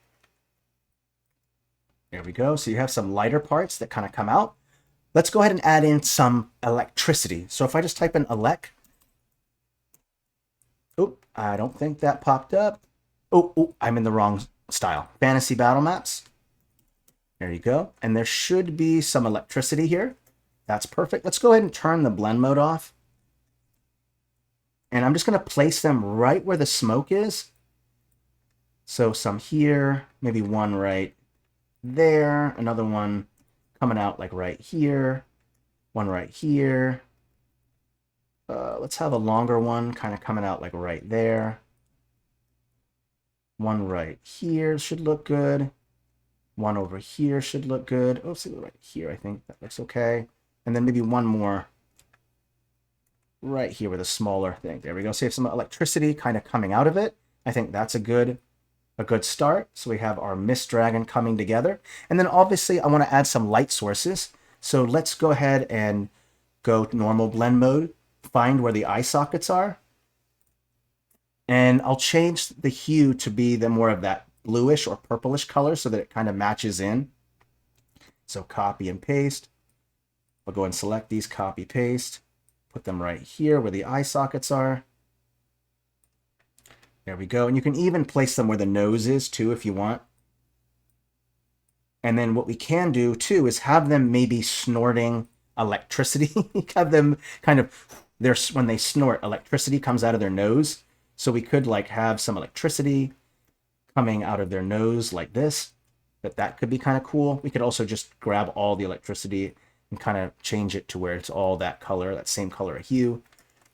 S1: There we go. So you have some lighter parts that kind of come out. Let's go ahead and add in some electricity. So if I just type in elec. Oh, I don't think that popped up. Oh, I'm in the wrong style. Fantasy battle maps. There you go. And there should be some electricity here. That's perfect. Let's go ahead and turn the blend mode off. And I'm just going to place them right where the smoke is. So some here, maybe one right there, another one coming out like right here, one right here. Let's have a longer one kind of coming out like right there. One right here should look good. One over here should look good. Oh, see, right here, I think that looks okay. And then maybe one more right here with a smaller thing. There we go. So you have some electricity kind of coming out of it. I think that's a good a good start. So we have our Mist Dragon coming together. And then obviously I want to add some light sources. So let's go ahead and go to normal blend mode, find where the eye sockets are. And I'll change the hue to be the more of that bluish or purplish color so that it kind of matches in. So copy and paste. I'll go and select these, copy, paste, put them right here where the eye sockets are. There we go. And you can even place them where the nose is too if you want. And then what we can do too is have them maybe snorting electricity. Have them kind of, when they snort, electricity comes out of their nose. So we could like have some electricity coming out of their nose like this. That could be kind of cool. We could also just grab all the electricity and kind of change it to where it's all that color, that same color of hue.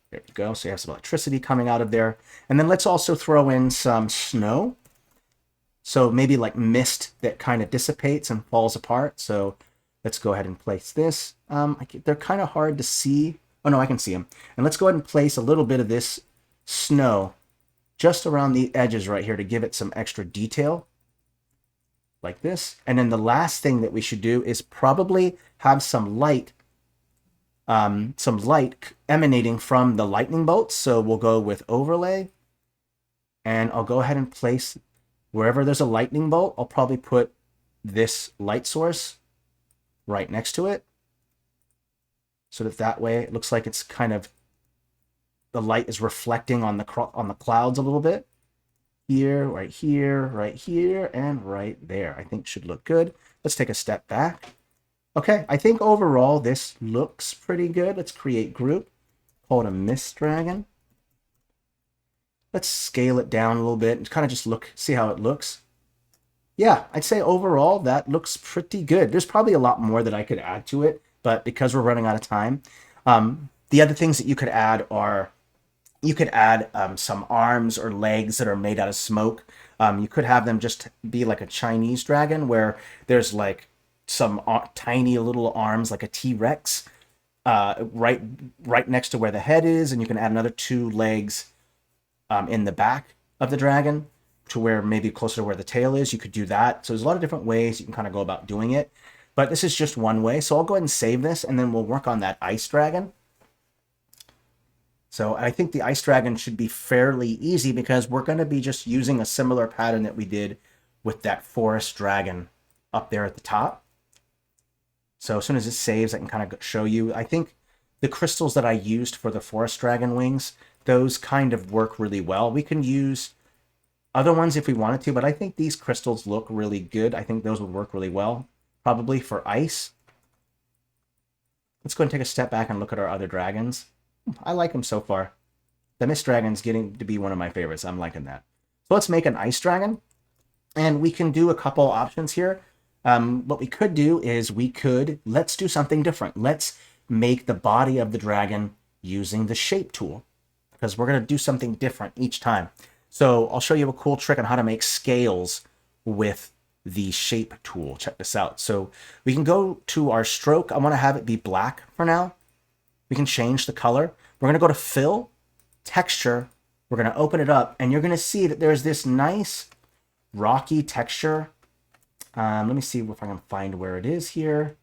S1: There we go. So you have some electricity coming out of there. And then let's also throw in some snow. So maybe like mist that kind of dissipates and falls apart. So let's go ahead and place this. They're kind of hard to see. Oh no, I can see them. And let's go ahead and place a little bit of this snow just around the edges right here to give it some extra detail. Like this. And then the last thing that we should do is probably have some light emanating from the lightning bolts. So we'll go with overlay, and I'll go ahead and place wherever there's a lightning bolt. I'll probably put this light source right next to it, so that way it looks like it's kind of, the light is reflecting on the clouds a little bit. Here, right here, and right there. I think should look good. Let's take a step back. Okay, I think overall this looks pretty good. Let's create group. Call it a Mist Dragon. Let's scale it down a little bit and kind of just see how it looks. Yeah, I'd say overall that looks pretty good. There's probably a lot more that I could add to it, but because we're running out of time, the other things that you could add are, you could add some arms or legs that are made out of smoke. You could have them just be like a Chinese dragon where there's like some tiny little arms like a T-Rex right next to where the head is, and you can add another 2 legs in the back of the dragon to where maybe closer to where the tail is. You could do that. So there's a lot of different ways you can kind of go about doing it, but this is just one way. So I'll go ahead and save this, and then we'll work on that ice dragon. So I think the ice dragon should be fairly easy because we're going to be just using a similar pattern that we did with that forest dragon up there at the top. So as soon as it saves, I can kind of show you. I think the crystals that I used for the forest dragon wings, those kind of work really well. We can use other ones if we wanted to, but I think these crystals look really good. I think those would work really well, probably for ice. Let's go and take a step back and look at our other dragons. I like them so far. The Mist Dragon's getting to be one of my favorites. I'm liking that. So let's make an ice dragon, and we can do a couple options here. What we could do is let's do something different. Let's make the body of the dragon using the shape tool, because we're going to do something different each time. So I'll show you a cool trick on how to make scales with the shape tool. Check this out. So we can go to our stroke. I want to have it be black for now. We can change the color. We're going to go to fill, texture. We're going to open it up, and you're going to see that there's this nice rocky texture. Let me see if I can find where it is here.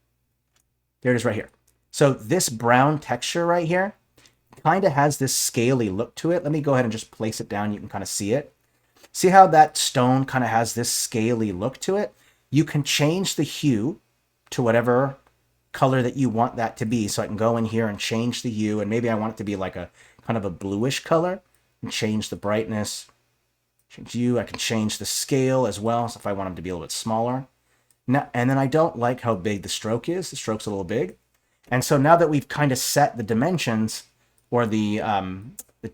S1: There it is right here. So this brown texture right here kind of has this scaly look to it. Let me go ahead and just place it down. You can kind of see it. See how that stone kind of has this scaly look to it? You can change the hue to whatever color that you want that to be. So I can go in here and change the hue, and maybe I want it to be like a kind of a bluish color, and change the brightness. Change hue. I can change the scale as well, so if I want them to be a little bit smaller. Now, and then I don't like how big the stroke is. The stroke's a little big. And so now that we've kind of set the dimensions or the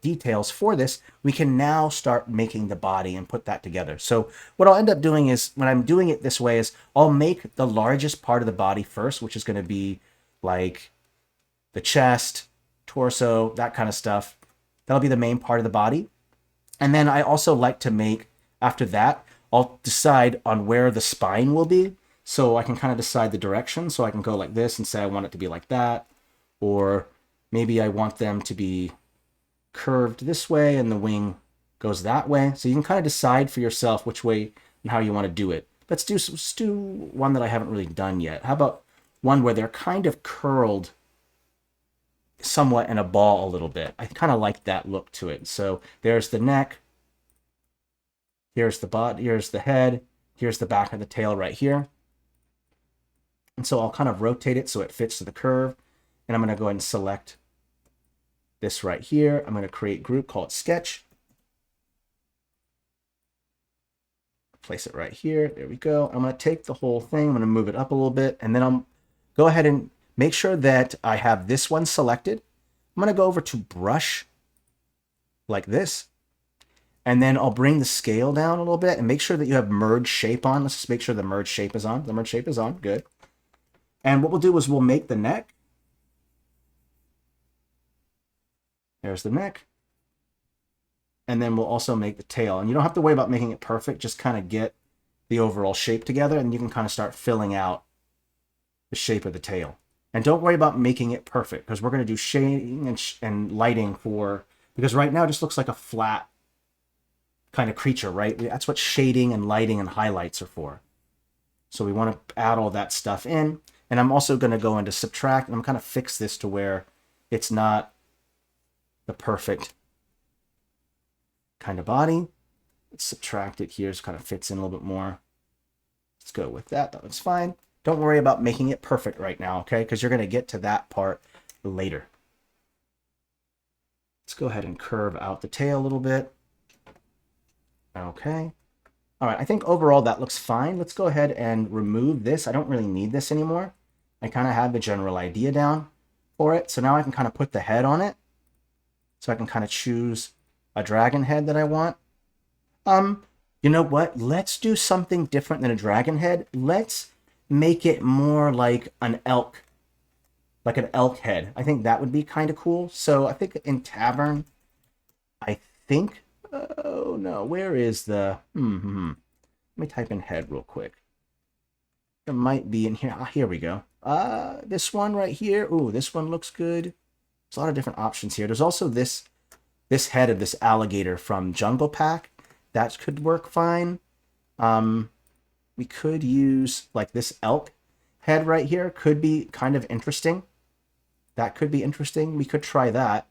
S1: details for this, we can now start making the body and put that together. So what I'll end up doing is, when I'm doing it this way, is I'll make the largest part of the body first, which is going to be like the chest, torso, that kind of stuff. That'll be the main part of the body. And then I also like to make, after that, I'll decide on where the spine will be. So I can kind of decide the direction. So I can go like this and say I want it to be like that. Or maybe I want them to be curved this way and the wing goes that way. So you can kind of decide for yourself which way and how you want to do it. Let's do one that I haven't really done yet. How about one where they're kind of curled somewhat in a ball a little bit. I kind of like that look to it. So there's the neck. Here's the butt. Here's the head. Here's the back of the tail right here. And so I'll kind of rotate it so it fits to the curve. And I'm going to go ahead and select this right here. I'm going to create group, call it sketch. Place it right here. There we go. I'm going to take the whole thing. I'm going to move it up a little bit. And then I'll go ahead and make sure that I have this one selected. I'm going to go over to brush like this. And then I'll bring the scale down a little bit and make sure that you have merge shape on. Let's just make sure the merge shape is on. The merge shape is on. Good. And what we'll do is we'll make the neck. There's the neck. And then we'll also make the tail. And you don't have to worry about making it perfect. Just kind of get the overall shape together and you can kind of start filling out the shape of the tail. And don't worry about making it perfect because we're going to do shading and lighting because right now it just looks like a flat kind of creature, right? That's what shading and lighting and highlights are for. So we want to add all that stuff in. And I'm also going to go into subtract and I'm kind of fix this to where it's not the perfect kind of body. Let's subtract it here so it kind of fits in a little bit more. Let's go with that. That looks fine. Don't worry about making it perfect right now, okay? Because you're going to get to that part later. Let's go ahead and curve out the tail a little bit. Okay. All right, I think overall that looks fine. Let's go ahead and remove this. I don't really need this anymore. I kind of have the general idea down for it. So now I can kind of put the head on it. So I can kind of choose a dragon head that I want. You know what? Let's do something different than a dragon head. Let's make it more like an elk head. I think that would be kind of cool. So I think in tavern, oh no, where is the, Let me type in head real quick. It might be in here. Here we go. This one right here. Ooh, this one looks good. There's a lot of different options here. There's also this head of this alligator from Jungle Pack. That could work fine. We could use like this elk head right here. Could be kind of interesting. That could be interesting. We could try that.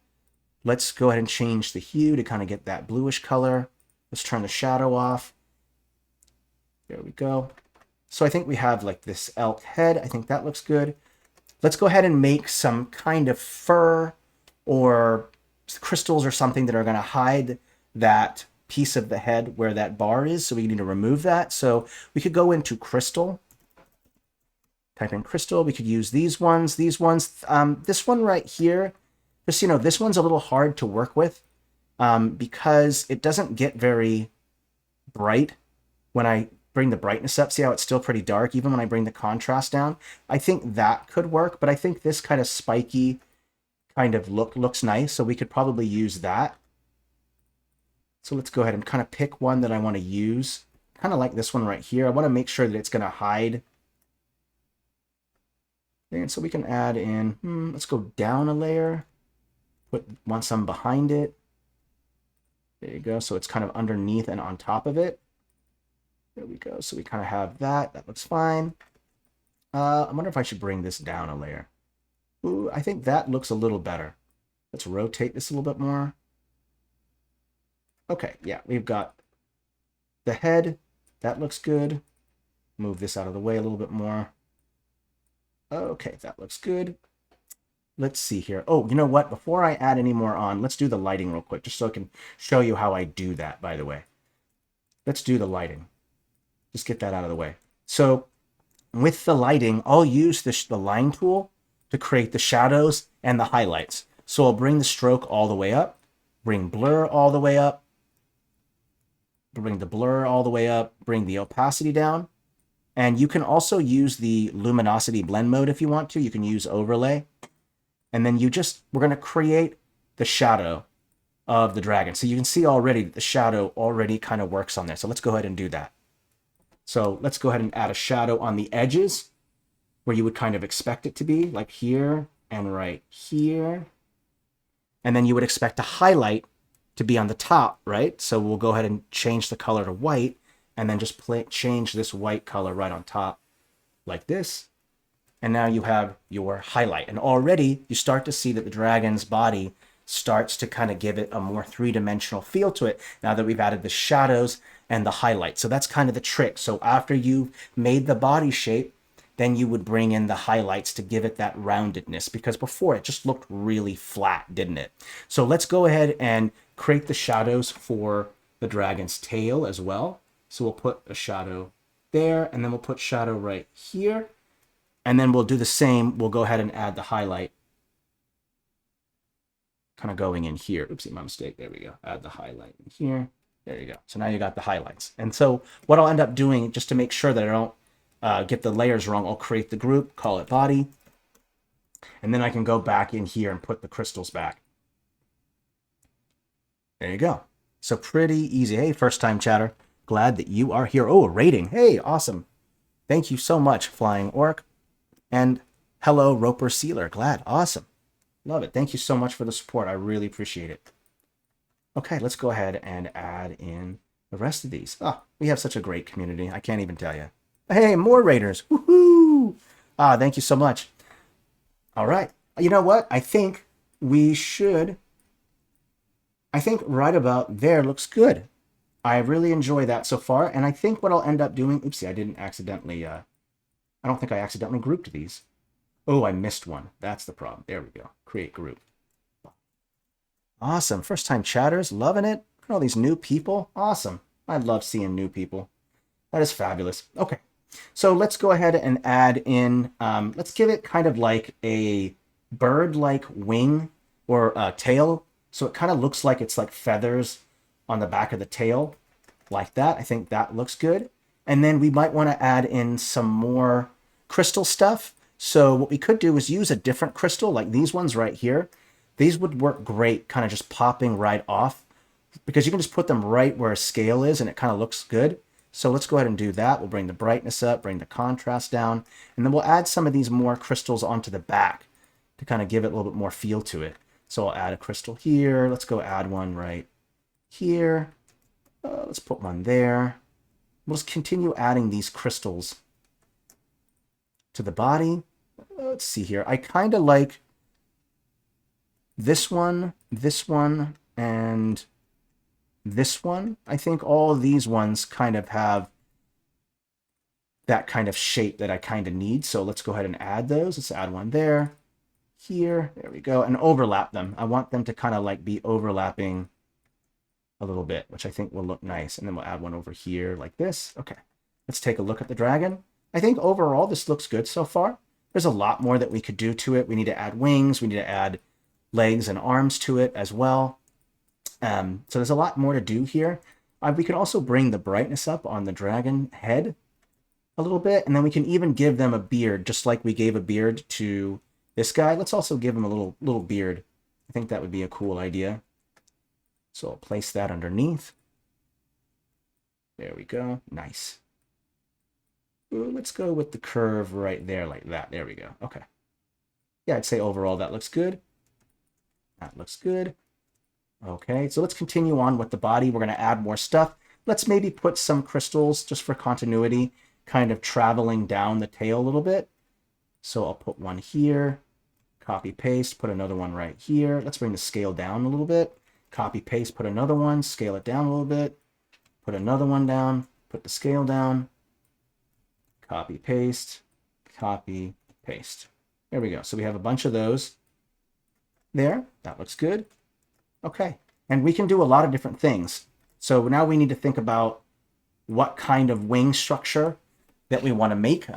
S1: Let's go ahead and change the hue to kind of get that bluish color. Let's turn the shadow off. There we go. So I think we have like this elk head. I think that looks good. Let's go ahead and make some kind of fur or crystals or something that are going to hide that piece of the head where that bar is. So we need to remove that. So we could go into crystal. Type in crystal. We could use these ones. This one right here. Just, this one's a little hard to work with because it doesn't get very bright when I bring the brightness up. See how it's still pretty dark even when I bring the contrast down? I think that could work, but I think this kind of spiky kind of look looks nice, so we could probably use that. So let's go ahead and kind of pick one that I want to use. Kind of like this one right here. I want to make sure that it's going to hide. And so we can add in, let's go down a layer. Want some behind it. There you go. So it's kind of underneath and on top of it. There we go. So we kind of have that. That looks fine. I wonder if I should bring this down a layer. Ooh, I think that looks a little better. Let's rotate this a little bit more. Okay, yeah, we've got the head. That looks good. Move this out of the way a little bit more. Okay, that looks good. Let's see here. Oh, you know what? Before I add any more on, let's do the lighting real quick, just so I can show you how I do that, by the way. Let's do the lighting. Just get that out of the way. So with the lighting, I'll use the line tool to create the shadows and the highlights. So I'll bring the stroke all the way up, bring blur all the way up, bring the blur all the way up, bring the opacity down. And you can also use the luminosity blend mode if you want to. You can use overlay. And then we're going to create the shadow of the dragon. So you can see already that the shadow already kind of works on there. So let's go ahead and do that. So let's go ahead and add a shadow on the edges where you would kind of expect it to be, like here and right here. And then you would expect a highlight to be on the top, right? So we'll go ahead and change the color to white, and then just change this white color right on top like this. And now you have your highlight. And already you start to see that the dragon's body starts to kind of give it a more three-dimensional feel to it now that we've added the shadows and the highlight. So that's kind of the trick. So after you've made the body shape, then you would bring in the highlights to give it that roundedness, because before it just looked really flat, didn't it? So let's go ahead and create the shadows for the dragon's tail as well. So we'll put a shadow there, and then we'll put shadow right here. And then we'll do the same. We'll go ahead and add the highlight kind of going in here. Oopsie, my mistake. There we go. Add the highlight in here. There you go. So now you got the highlights. And so what I'll end up doing, just to make sure that I don't get the layers wrong, I'll create the group, call it body, and then I can go back in here and put the crystals back. There you go. So pretty easy. Hey, first time chatter. Glad that you are here. Oh, a rating. Hey, awesome. Thank you so much, Flying Orc. And hello, Roper Sealer. Glad. Awesome. Love it. Thank you so much for the support. I really appreciate it. Okay, let's go ahead and add in the rest of these. Oh, we have such a great community. I can't even tell you. Hey, more raiders. Woohoo! Ah, thank you so much. All right. You know what? I think we should... I think right about there looks good. I really enjoy that so far. And I think what I'll end up doing... Oopsie, I didn't accidentally... I don't think I accidentally grouped these. Oh, I missed one. That's the problem. There we go. Create group. Awesome. First time chatters. Loving it. Look at all these new people. Awesome. I love seeing new people. That is fabulous. Okay. So let's go ahead and add in, let's give it kind of like a bird-like wing or tail. So it kind of looks like it's like feathers on the back of the tail like that. I think that looks good. And then we might want to add in some more crystal stuff. So what we could do is use a different crystal like these ones right here. These would work great kind of just popping right off because you can just put them right where a scale is and it kind of looks good. So let's go ahead and do that. We'll bring the brightness up, bring the contrast down, and then we'll add some of these more crystals onto the back to kind of give it a little bit more feel to it. So I'll add a crystal here. Let's go add one right here. Let's put one there. We'll just continue adding these crystals to the body. Let's see here. I kind of like this one, and this one. I think all of these ones kind of have that kind of shape that I kind of need. So let's go ahead and add those. Let's add one there, here, there we go, and overlap them. I want them to kind of like be overlapping a little bit, which I think will look nice. And then we'll add one over here like this. Okay, let's take a look at the dragon. I think overall this looks good so far. There's a lot more that we could do to it. We need to add wings. We need to add legs and arms to it as well. So there's a lot more to do here. We can also bring the brightness up on the dragon head a little bit, and then we can even give them a beard, just like we gave a beard to this guy. Let's also give him a little beard. I think that would be a cool idea. So I'll place that underneath. There we go. Nice. Ooh, let's go with the curve right there like that. There we go. Okay. Yeah, I'd say overall that looks good. That looks good. Okay, so let's continue on with the body. We're going to add more stuff. Let's maybe put some crystals just for continuity, kind of traveling down the tail a little bit. So I'll put one here, copy, paste, put another one right here. Let's bring the scale down a little bit. Copy, paste, put another one, scale it down a little bit. Put another one down, put the scale down. Copy, paste, copy, paste. There we go. So we have a bunch of those there. That looks good. Okay, and we can do a lot of different things. So now we need to think about what kind of wing structure that we want to make.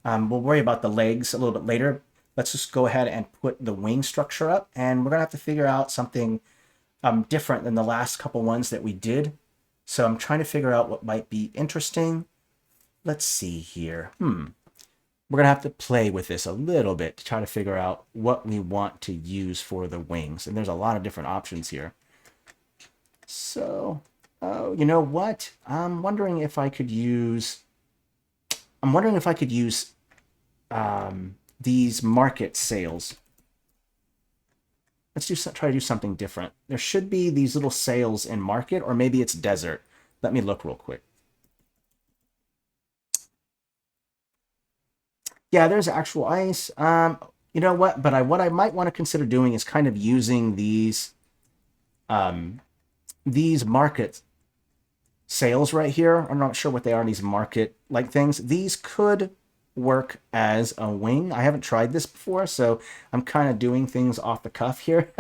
S1: We'll worry about the legs a little bit later. Let's just go ahead and put the wing structure up, and we're going to have to figure out something different than the last couple ones that we did. So I'm trying to figure out what might be interesting. Let's see here. We're going to have to play with this a little bit to try to figure out what we want to use for the wings. And there's a lot of different options here. So, you know what? I'm wondering if I could use these market sales. try to do something different. There should be these little sails in market, or maybe it's desert. Let me look real quick. Yeah, there's actual ice. You know what? But what I might want to consider doing is kind of using these market sails right here. I'm not sure what they are, these market like things. These could work as a wing. I haven't tried this before, so I'm kind of doing things off the cuff here.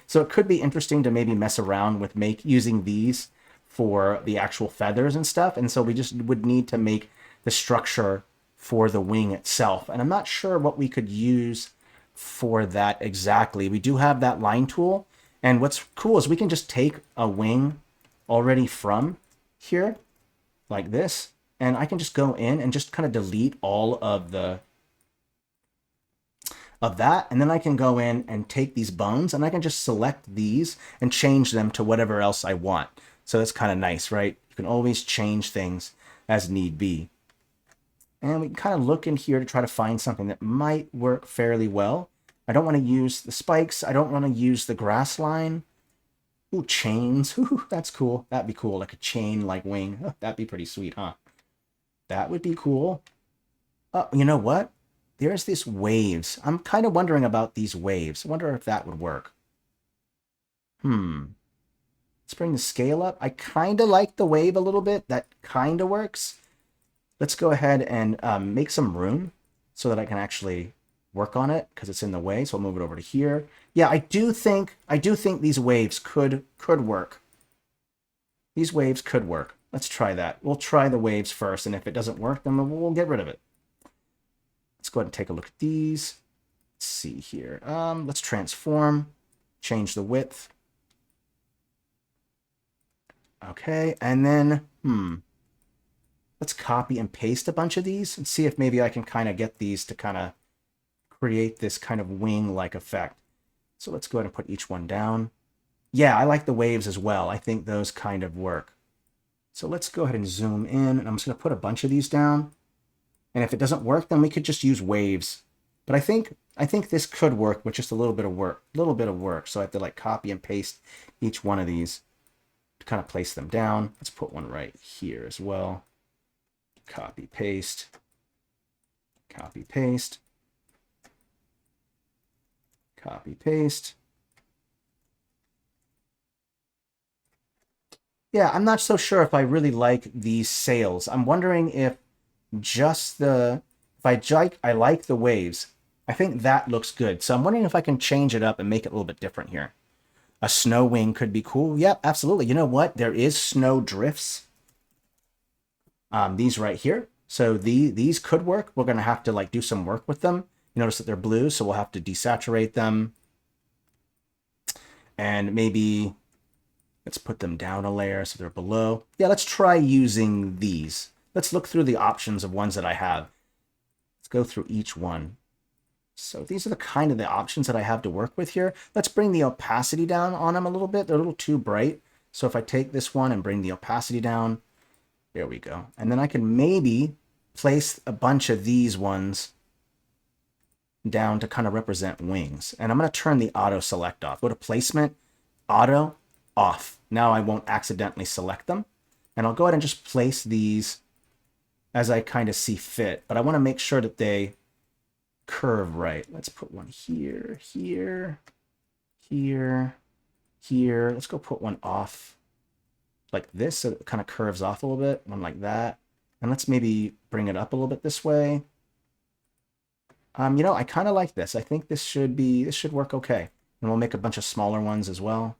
S1: So it could be interesting to maybe mess around with using these for the actual feathers and stuff. And so we just would need to make the structure for the wing itself. And I'm not sure what we could use for that exactly. We do have that line tool. And what's cool is we can just take a wing already from here like this, and I can just go in and just kind of delete all of that, and then I can go in and take these bones and I can just select these and change them to whatever else I want. So that's kind of nice, right? You can always change things as need be. And we can kind of look in here to try to find something that might work fairly well. I don't want to use the spikes. I don't want to use the grass line. Ooh, chains. Ooh, that's cool. That'd be cool. Like a chain-like wing. Oh, that'd be pretty sweet, huh? That would be cool. Oh, you know what? There's these waves. I'm kind of wondering about these waves. I wonder if that would work. Let's bring the scale up. I kind of like the wave a little bit. That kind of works. Let's go ahead and make some room so that I can actually work on it because it's in the way. So I'll move it over to here. Yeah, I do think these waves could work. These waves could work. Let's try that. We'll try the waves first, and if it doesn't work, then we'll get rid of it. Let's go ahead and take a look at these. Let's see here. Let's transform, change the width. Okay, and then let's copy and paste a bunch of these and see if maybe I can kind of get these to kind of create this kind of wing-like effect. So let's go ahead and put each one down. Yeah, I like the waves as well. I think those kind of work. So let's go ahead and zoom in, and I'm just going to put a bunch of these down. And if it doesn't work, then we could just use waves. But I think this could work with just a little bit of work. So I have to like copy and paste each one of these to kind of place them down. Let's put one right here as well. Copy, paste, copy, paste, copy, paste. Yeah, I'm not so sure if I really like these sails. I'm wondering if I like the waves. I think that looks good. So I'm wondering if I can change it up and make it a little bit different here. A snow wing could be cool. Yep, absolutely. You know what? There is snow drifts. These right here. So these could work. We're going to have to like do some work with them. You notice that they're blue, so we'll have to desaturate them. And maybe let's put them down a layer so they're below. Yeah, let's try using these. Let's look through the options of ones that I have. Let's go through each one. So these are the kind of the options that I have to work with here. Let's bring the opacity down on them a little bit. They're a little too bright. So if I take this one and bring the opacity down, there we go. And then I can maybe place a bunch of these ones down to kind of represent wings. And I'm going to turn the auto select off. Go to placement, auto, off. Now I won't accidentally select them. And I'll go ahead and just place these as I kind of see fit. But I want to make sure that they curve right. Let's put one here, here, here, here. Let's go put one off like this so it kind of curves off a little bit. One like that. And let's maybe bring it up a little bit this way. You know, I kind of like this. I think this should work okay. And we'll make a bunch of smaller ones as well.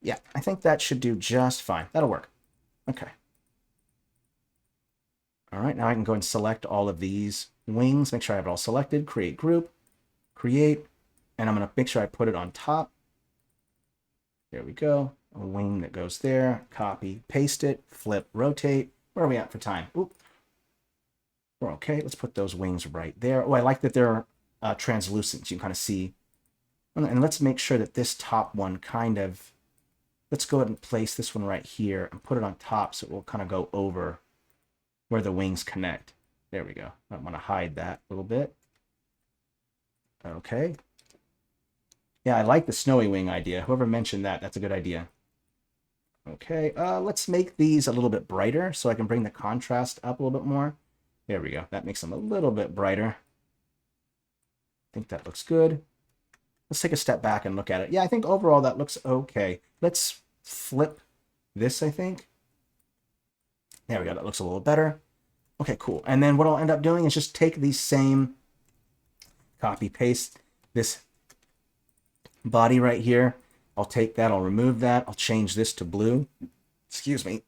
S1: Yeah, I think that should do just fine. That'll work. Okay. All right, now I can go and select all of these wings. Make sure I have it all selected. Create group. Create. And I'm going to make sure I put it on top. There we go. A wing that goes there. Copy. Paste it. Flip. Rotate. Where are we at for time? Oop. We're okay. Let's put those wings right there. Oh, I like that they're translucent. So you can kind of see. And let's make sure that this top one kind of... Let's go ahead and place this one right here and put it on top so it will kind of go over where the wings connect. There we go. I want to hide that a little bit. Okay. Yeah, I like the snowy wing idea. Whoever mentioned that, that's a good idea. Okay, let's make these a little bit brighter so I can bring the contrast up a little bit more. There we go. That makes them a little bit brighter. I think that looks good. Let's take a step back and look at it. Yeah, I think overall that looks okay. Let's flip this, I think. There we go. That looks a little better. Okay, cool. And then what I'll end up doing is just take these same, copy, paste this body right here. I'll take that, I'll remove that, I'll change this to blue. Excuse me.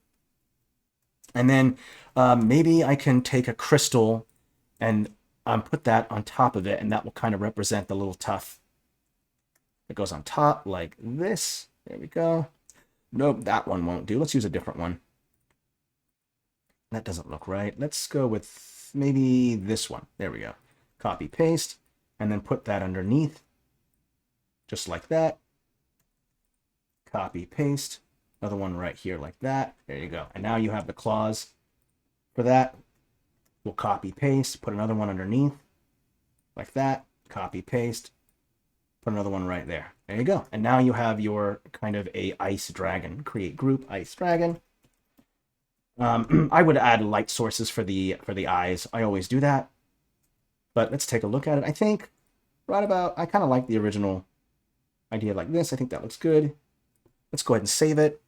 S1: And then maybe I can take a crystal and put that on top of it, and that will kind of represent the little tuft that goes on top like this. There we go. Nope, that one won't do. Let's use a different one. That doesn't look right. Let's go with maybe this one. There we go. Copy, paste, and then put that underneath. Just like that. Copy, paste. Another one right here like that. There you go. And now you have the claws for that. We'll copy, paste, put another one underneath. Like that. Copy, paste. Put another one right there. There you go. And now you have your kind of a ice dragon. Create group ice dragon. I would add light sources for the eyes. I always do that. But let's take a look at it. I think right about, I kind of like the original idea like this. I think that looks good. Let's go ahead and save it.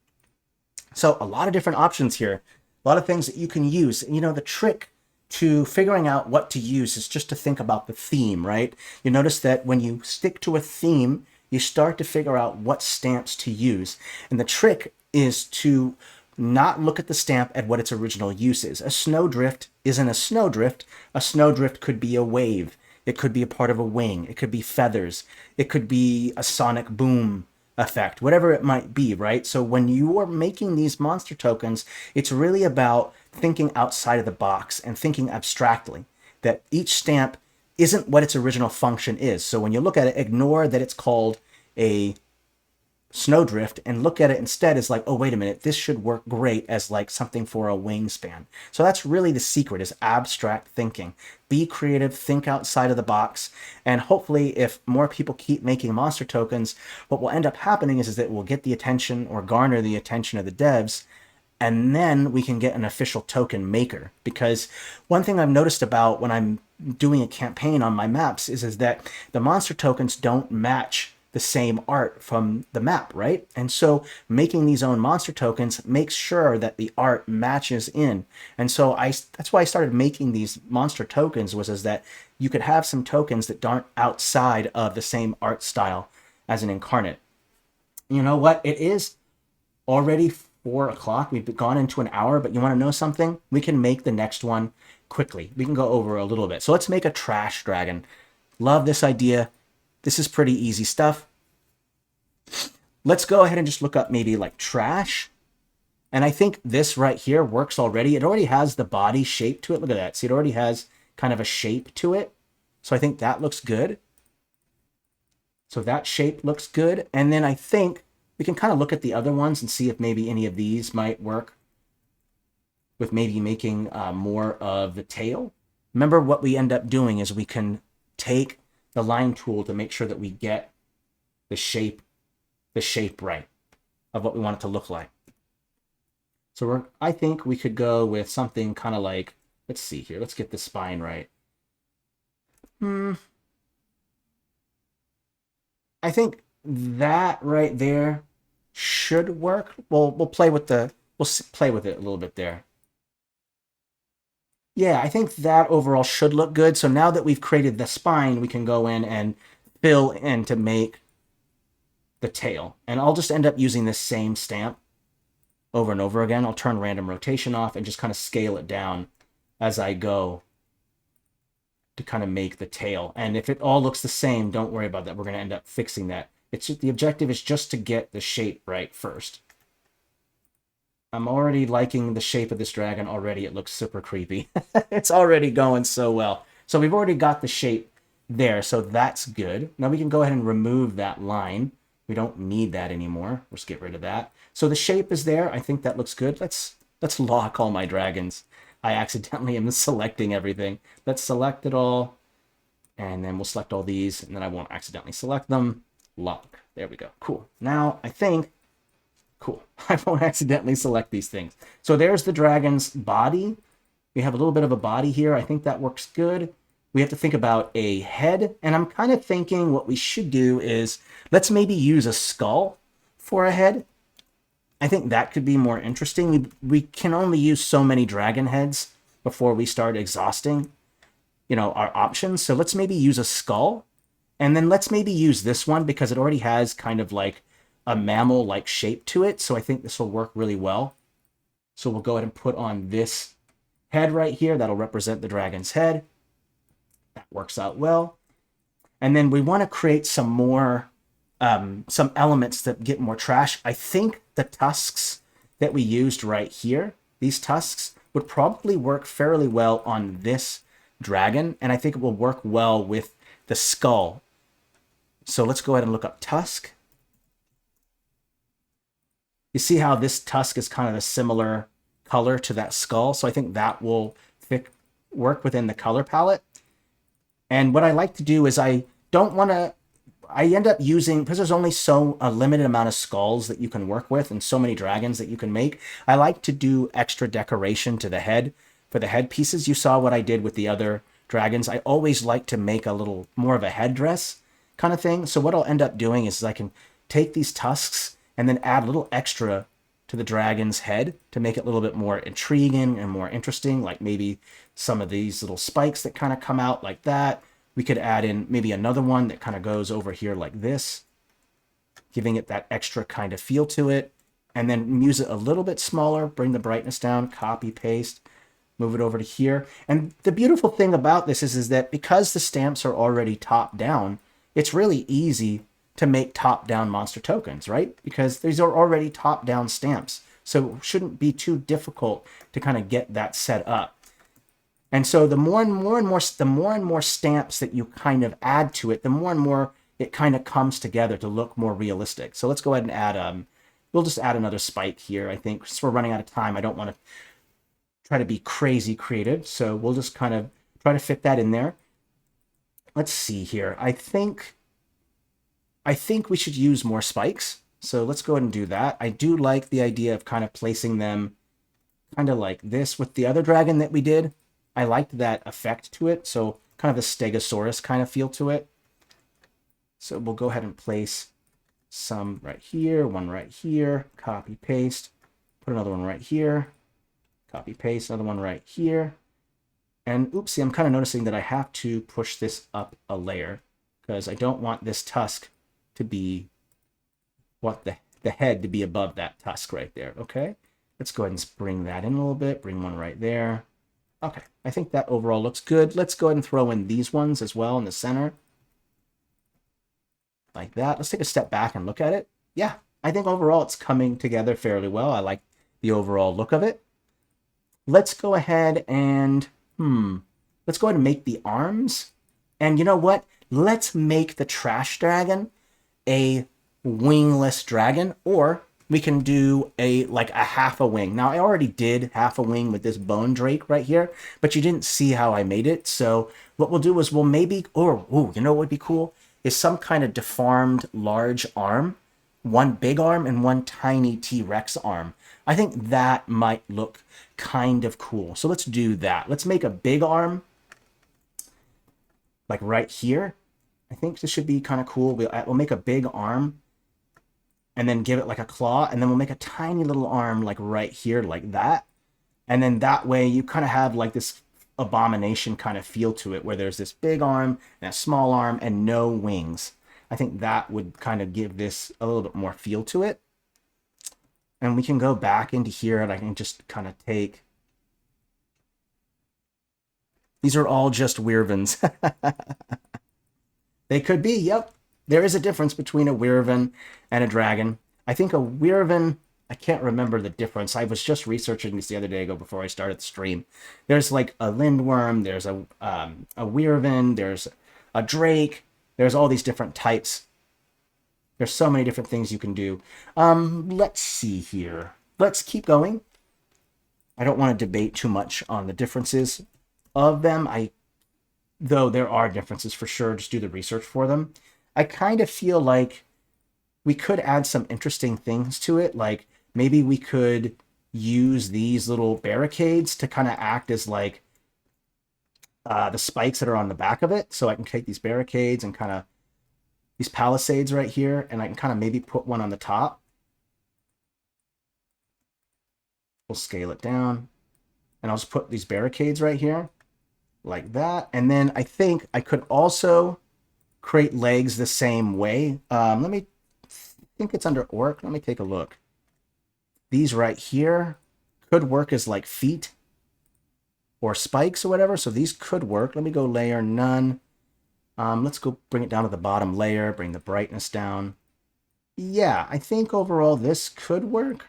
S1: So a lot of different options here. A lot of things that you can use. You know, the trick to figuring out what to use is just to think about the theme, right? You notice that when you stick to a theme, you start to figure out what stamps to use. And the trick is to not look at the stamp at what its original use is. A snowdrift isn't a snowdrift. A snowdrift could be a wave. It could be a part of a wing. It could be feathers. It could be a sonic boom effect, whatever it might be, right? So when you are making these monster tokens, it's really about thinking outside of the box and thinking abstractly, that each stamp isn't what its original function is. So when you look at it, ignore that it's called a snowdrift and look at it instead as like, oh, wait a minute, this should work great as like something for a wingspan. So that's really the secret, is abstract thinking. Be creative, think outside of the box, and hopefully if more people keep making monster tokens, what will end up happening is that it will get the attention or garner the attention of the devs, and then we can get an official token maker. Because one thing I've noticed about when I'm doing a campaign on my maps is that the monster tokens don't match the same art from the map, right? And so making these own monster tokens makes sure that the art matches in. And so that's why I started making these monster tokens, was as that you could have some tokens that aren't outside of the same art style as an incarnate. You know what? It is already 4 o'clock. We've gone into an hour, but you want to know something? We can make the next one quickly. We can go over a little bit. So let's make a trash dragon. Love this idea. This is pretty easy stuff. Let's go ahead and just look up maybe like trash. And I think this right here works already. It already has the body shape to it. Look at that. See, it already has kind of a shape to it. So I think that looks good. So that shape looks good. And then I think we can kind of look at the other ones and see if maybe any of these might work with maybe making more of the tail. Remember, what we end up doing is we can take the line tool to make sure that we get the shape right of what we want it to look like. So I think we could go with something kind of like, let's see here, let's get the spine right. I think that right there should work. We'll play with it a little bit there. Yeah, I think that overall should look good. So now that we've created the spine, we can go in and fill in to make the tail. And I'll just end up using this same stamp over and over again. I'll turn random rotation off and just kind of scale it down as I go to kind of make the tail. And if it all looks the same, don't worry about that. We're going to end up fixing that. It's just, the objective is just to get the shape right first. I'm already liking the shape of this dragon already. It looks super creepy. It's already going so well. So we've already got the shape there, so that's good. Now we can go ahead and remove that line. We don't need that anymore. Let's get rid of that. So the shape is there. I think that looks good. Let's lock all my dragons. I accidentally am selecting everything. Let's select it all, and then we'll select all these, and then I won't accidentally select them. lock. There we go. Cool. Now, I think, cool, I won't accidentally select these things. So there's the dragon's body. We have a little bit of a body here. I think that works good. We have to think about a head, and I'm kind of thinking what we should do is let's maybe use a skull for a head. I think that could be more interesting. We can only use so many dragon heads before we start exhausting, our options. So let's maybe use a skull, and then let's maybe use this one because it already has kind of like a mammal-like shape to it. So I think this will work really well. So we'll go ahead and put on this head right here. That'll represent the dragon's head. That works out well. And then we want to create some more, some elements that get more trash. I think the tusks that we used right here, these tusks, would probably work fairly well on this dragon. And I think it will work well with the skull. So let's go ahead and look up tusk. You see how this tusk is kind of a similar color to that skull. So I think that will work within the color palette. And what I like to do is I end up using, because there's only a limited amount of skulls that you can work with and so many dragons that you can make, I like to do extra decoration to the head for the head pieces. You saw what I did with the other dragons. I always like to make a little more of a headdress kind of thing. So what I'll end up doing is I can take these tusks and then add a little extra to the dragon's head to make it a little bit more intriguing and more interesting, like maybe some of these little spikes that kind of come out like that. We could add in maybe another one that kind of goes over here like this, giving it that extra kind of feel to it. And then use it a little bit smaller, bring the brightness down, copy, paste, move it over to here. And the beautiful thing about this is that because the stamps are already top down, it's really easy to make top-down monster tokens, right? Because these are already top-down stamps. So it shouldn't be too difficult to kind of get that set up. And so the more and more stamps that you kind of add to it, the more and more it kind of comes together to look more realistic. So let's go ahead and add, we'll just add another spike here, I think. Since we're running out of time, I don't want to try to be crazy creative. So we'll just kind of try to fit that in there. Let's see here. I think we should use more spikes. So let's go ahead and do that. I do like the idea of kind of placing them kind of like this with the other dragon that we did. I liked that effect to it. So kind of a Stegosaurus kind of feel to it. So we'll go ahead and place some right here, one right here, copy, paste, put another one right here, copy, paste, another one right here. And oopsie, I'm kind of noticing that I have to push this up a layer because I don't want this tusk to be the head to be above that tusk right there. Okay, let's go ahead and bring that in a little bit, bring one right there. Okay, I think that overall looks good. Let's go ahead and throw in these ones as well in the center like that. Let's take a step back and look at it. Yeah, I think overall it's coming together fairly well. I like the overall look of it. Let's go ahead and let's go ahead and make the arms. And you know what, let's make the trash dragon a wingless dragon, or we can do like a half a wing. Now I already did half a wing with this bone drake right here, but you didn't see how I made it. So what we'll do is we'll maybe, you know what would be cool is some kind of deformed large arm, one big arm and one tiny T-Rex arm. I think that might look kind of cool. So let's do that. Let's make a big arm like right here. I think this should be kind of cool. We'll make a big arm and then give it like a claw, and then we'll make a tiny little arm like right here like that. And then that way you kind of have like this abomination kind of feel to it where there's this big arm and a small arm and no wings. I think that would kind of give this a little bit more feel to it. And we can go back into here and I can just kind of take... These are all just Wyrms. They could be, yep. There is a difference between a Wyrm and a dragon. I think a Wyrm, I can't remember the difference. I was just researching this the other day before I started the stream. There's like a lindworm, there's a Wyrm, there's a drake, there's all these different types. There's so many different things you can do. Let's see here. Let's keep going. I don't want to debate too much on the differences of them. Though there are differences for sure, just do the research for them. I kind of feel like we could add some interesting things to it. Like maybe we could use these little barricades to kind of act as like the spikes that are on the back of it. So I can take these barricades and kind of these palisades right here, and I can kind of maybe put one on the top. We'll scale it down, and I'll just put these barricades right here like that. And then I think I could also create legs the same way. Let me think it's under orc. Let me take a look. These right here could work as like feet or spikes or whatever. So these could work. Let me go layer none. Let's go bring it down to the bottom layer, bring the brightness down. Yeah, I think overall this could work.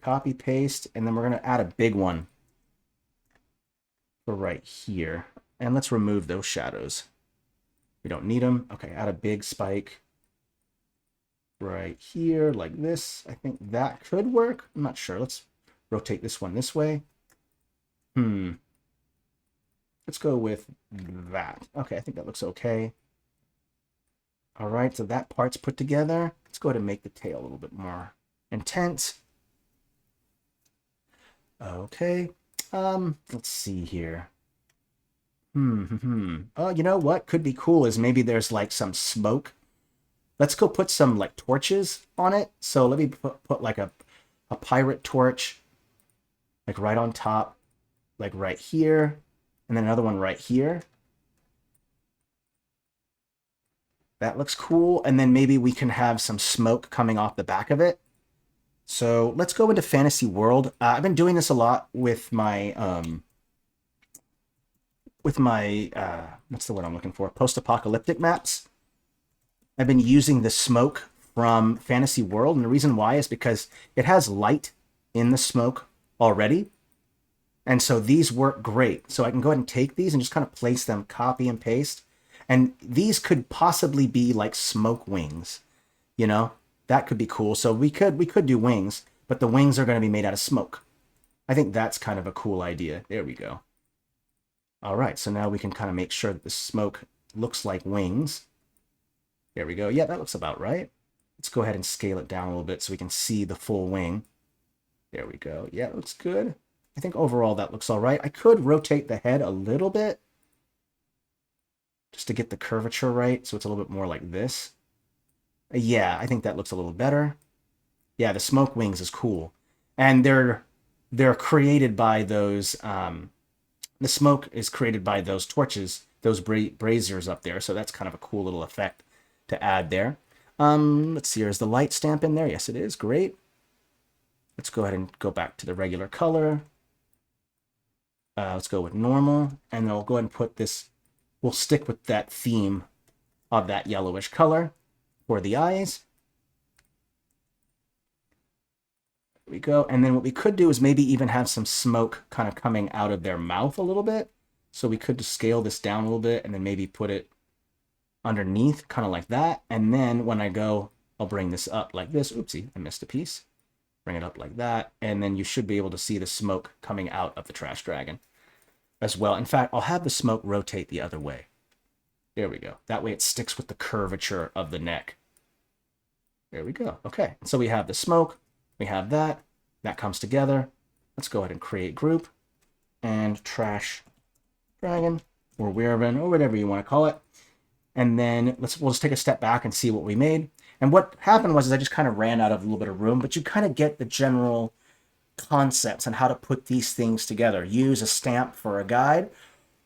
S1: Copy, paste, and then we're going to add a big one for right here. And let's remove those shadows. We don't need them. Okay, add a big spike right here like this. I think that could work. I'm not sure. Let's rotate this one this way. Let's go with that. Okay, I think that looks okay. All right, so that part's put together. Let's go ahead and make the tail a little bit more intense. Okay, let's see here. Oh, you know what could be cool is maybe there's like some smoke. Let's go put some like torches on it. So let me put like a pirate torch, like right on top, like right here. And then another one right here. That looks cool. And then maybe we can have some smoke coming off the back of it. So let's go into Fantasy World. I've been doing this a lot with my what's the word I'm looking for? Post-apocalyptic maps. I've been using the smoke from Fantasy World. And the reason why is because it has light in the smoke already. And so these work great. So I can go ahead and take these and just kind of place them, copy and paste. And these could possibly be like smoke wings, you know? That could be cool. So we could do wings, but the wings are going to be made out of smoke. I think that's kind of a cool idea. There we go. All right, so now we can kind of make sure that the smoke looks like wings. There we go. Yeah, that looks about right. Let's go ahead and scale it down a little bit so we can see the full wing. There we go. Yeah, it looks good. I think overall that looks all right. I could rotate the head a little bit just to get the curvature right, so it's a little bit more like this. Yeah, I think that looks a little better. Yeah, the smoke wings is cool. And they're created by those, the smoke is created by those torches, those braziers up there, so that's kind of a cool little effect to add there. Let's see, is the light stamp in there? Yes, it is. Great. Let's go ahead and go back to the regular color. Let's go with normal, and then we'll go ahead and put this, we'll stick with that theme of that yellowish color for the eyes. There we go. And then what we could do is maybe even have some smoke kind of coming out of their mouth a little bit. So we could just scale this down a little bit and then maybe put it underneath, kind of like that. And then when I go, I'll bring this up like this. Oopsie, I missed a piece. Bring it up like that, and then you should be able to see the smoke coming out of the trash dragon as well. In fact, I'll have the smoke rotate the other way. There we go. That way it sticks with the curvature of the neck. There we go. Okay, so we have the smoke, we have that. That comes together. Let's go ahead and create group and trash dragon or Wyrm or whatever you want to call it. And then we'll just take a step back and see what we made. And what happened was I just kind of ran out of a little bit of room, but you kind of get the general concepts on how to put these things together. Use a stamp for a guide.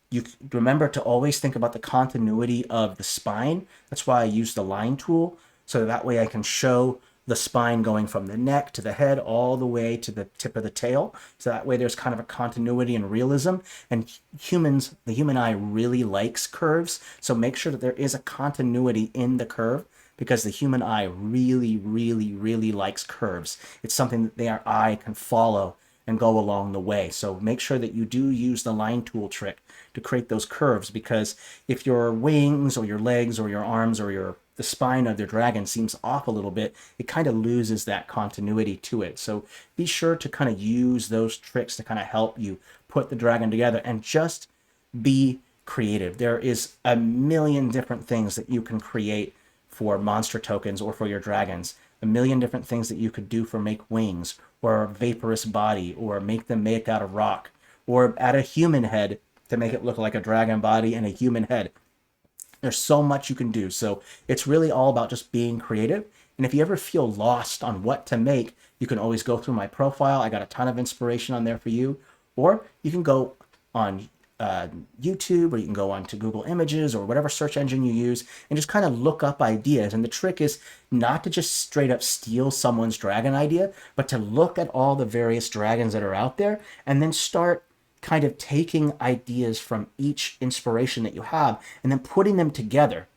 S1: You remember to always think about the continuity of the spine. That's why I use the line tool. So that way I can show the spine going from the neck to the head all the way to the tip of the tail. So that way there's kind of a continuity and realism. And humans, the human eye really likes curves. So make sure that there is a continuity in the curve, because the human eye really, really, really likes curves. It's something that their eye can follow and go along the way. So make sure that you do use the line tool trick to create those curves, because if your wings or your legs or your arms or the spine of the dragon seems off a little bit, it kind of loses that continuity to it. So be sure to kind of use those tricks to kind of help you put the dragon together, and just be creative. There is a million different things that you can create for monster tokens or for your dragons. A million different things that you could do for make wings, or a vaporous body, or make them make out of rock, or add a human head to make it look like a dragon body and a human head. There's so much you can do. So it's really all about just being creative. And if you ever feel lost on what to make, you can always go through my profile. I got a ton of inspiration on there for you. Or you can go on YouTube, or you can go on to Google Images or whatever search engine you use and just kind of look up ideas. And the trick is not to just straight up steal someone's dragon idea, but to look at all the various dragons that are out there and then start kind of taking ideas from each inspiration that you have and then putting them together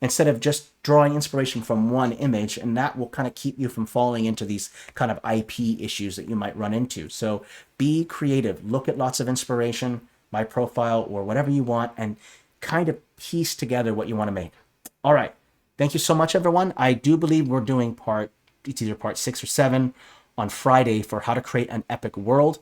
S1: instead of just drawing inspiration from one image. And that will kind of keep you from falling into these kind of IP issues that you might run into. So be creative, look at lots of inspiration, my profile or whatever you want, and kind of piece together what you want to make. All right. Thank you so much, everyone. I do believe we're doing it's either part 6 or 7 on Friday for how to create an epic world.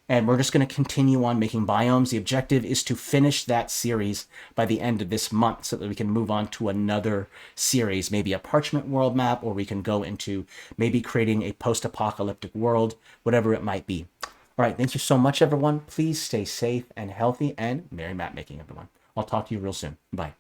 S1: And we're just going to continue on making biomes. The objective is to finish that series by the end of this month so that we can move on to another series, maybe a parchment world map, or we can go into maybe creating a post-apocalyptic world, whatever it might be. All right, thank you so much, everyone. Please stay safe and healthy, and merry map making, everyone. I'll talk to you real soon. Bye.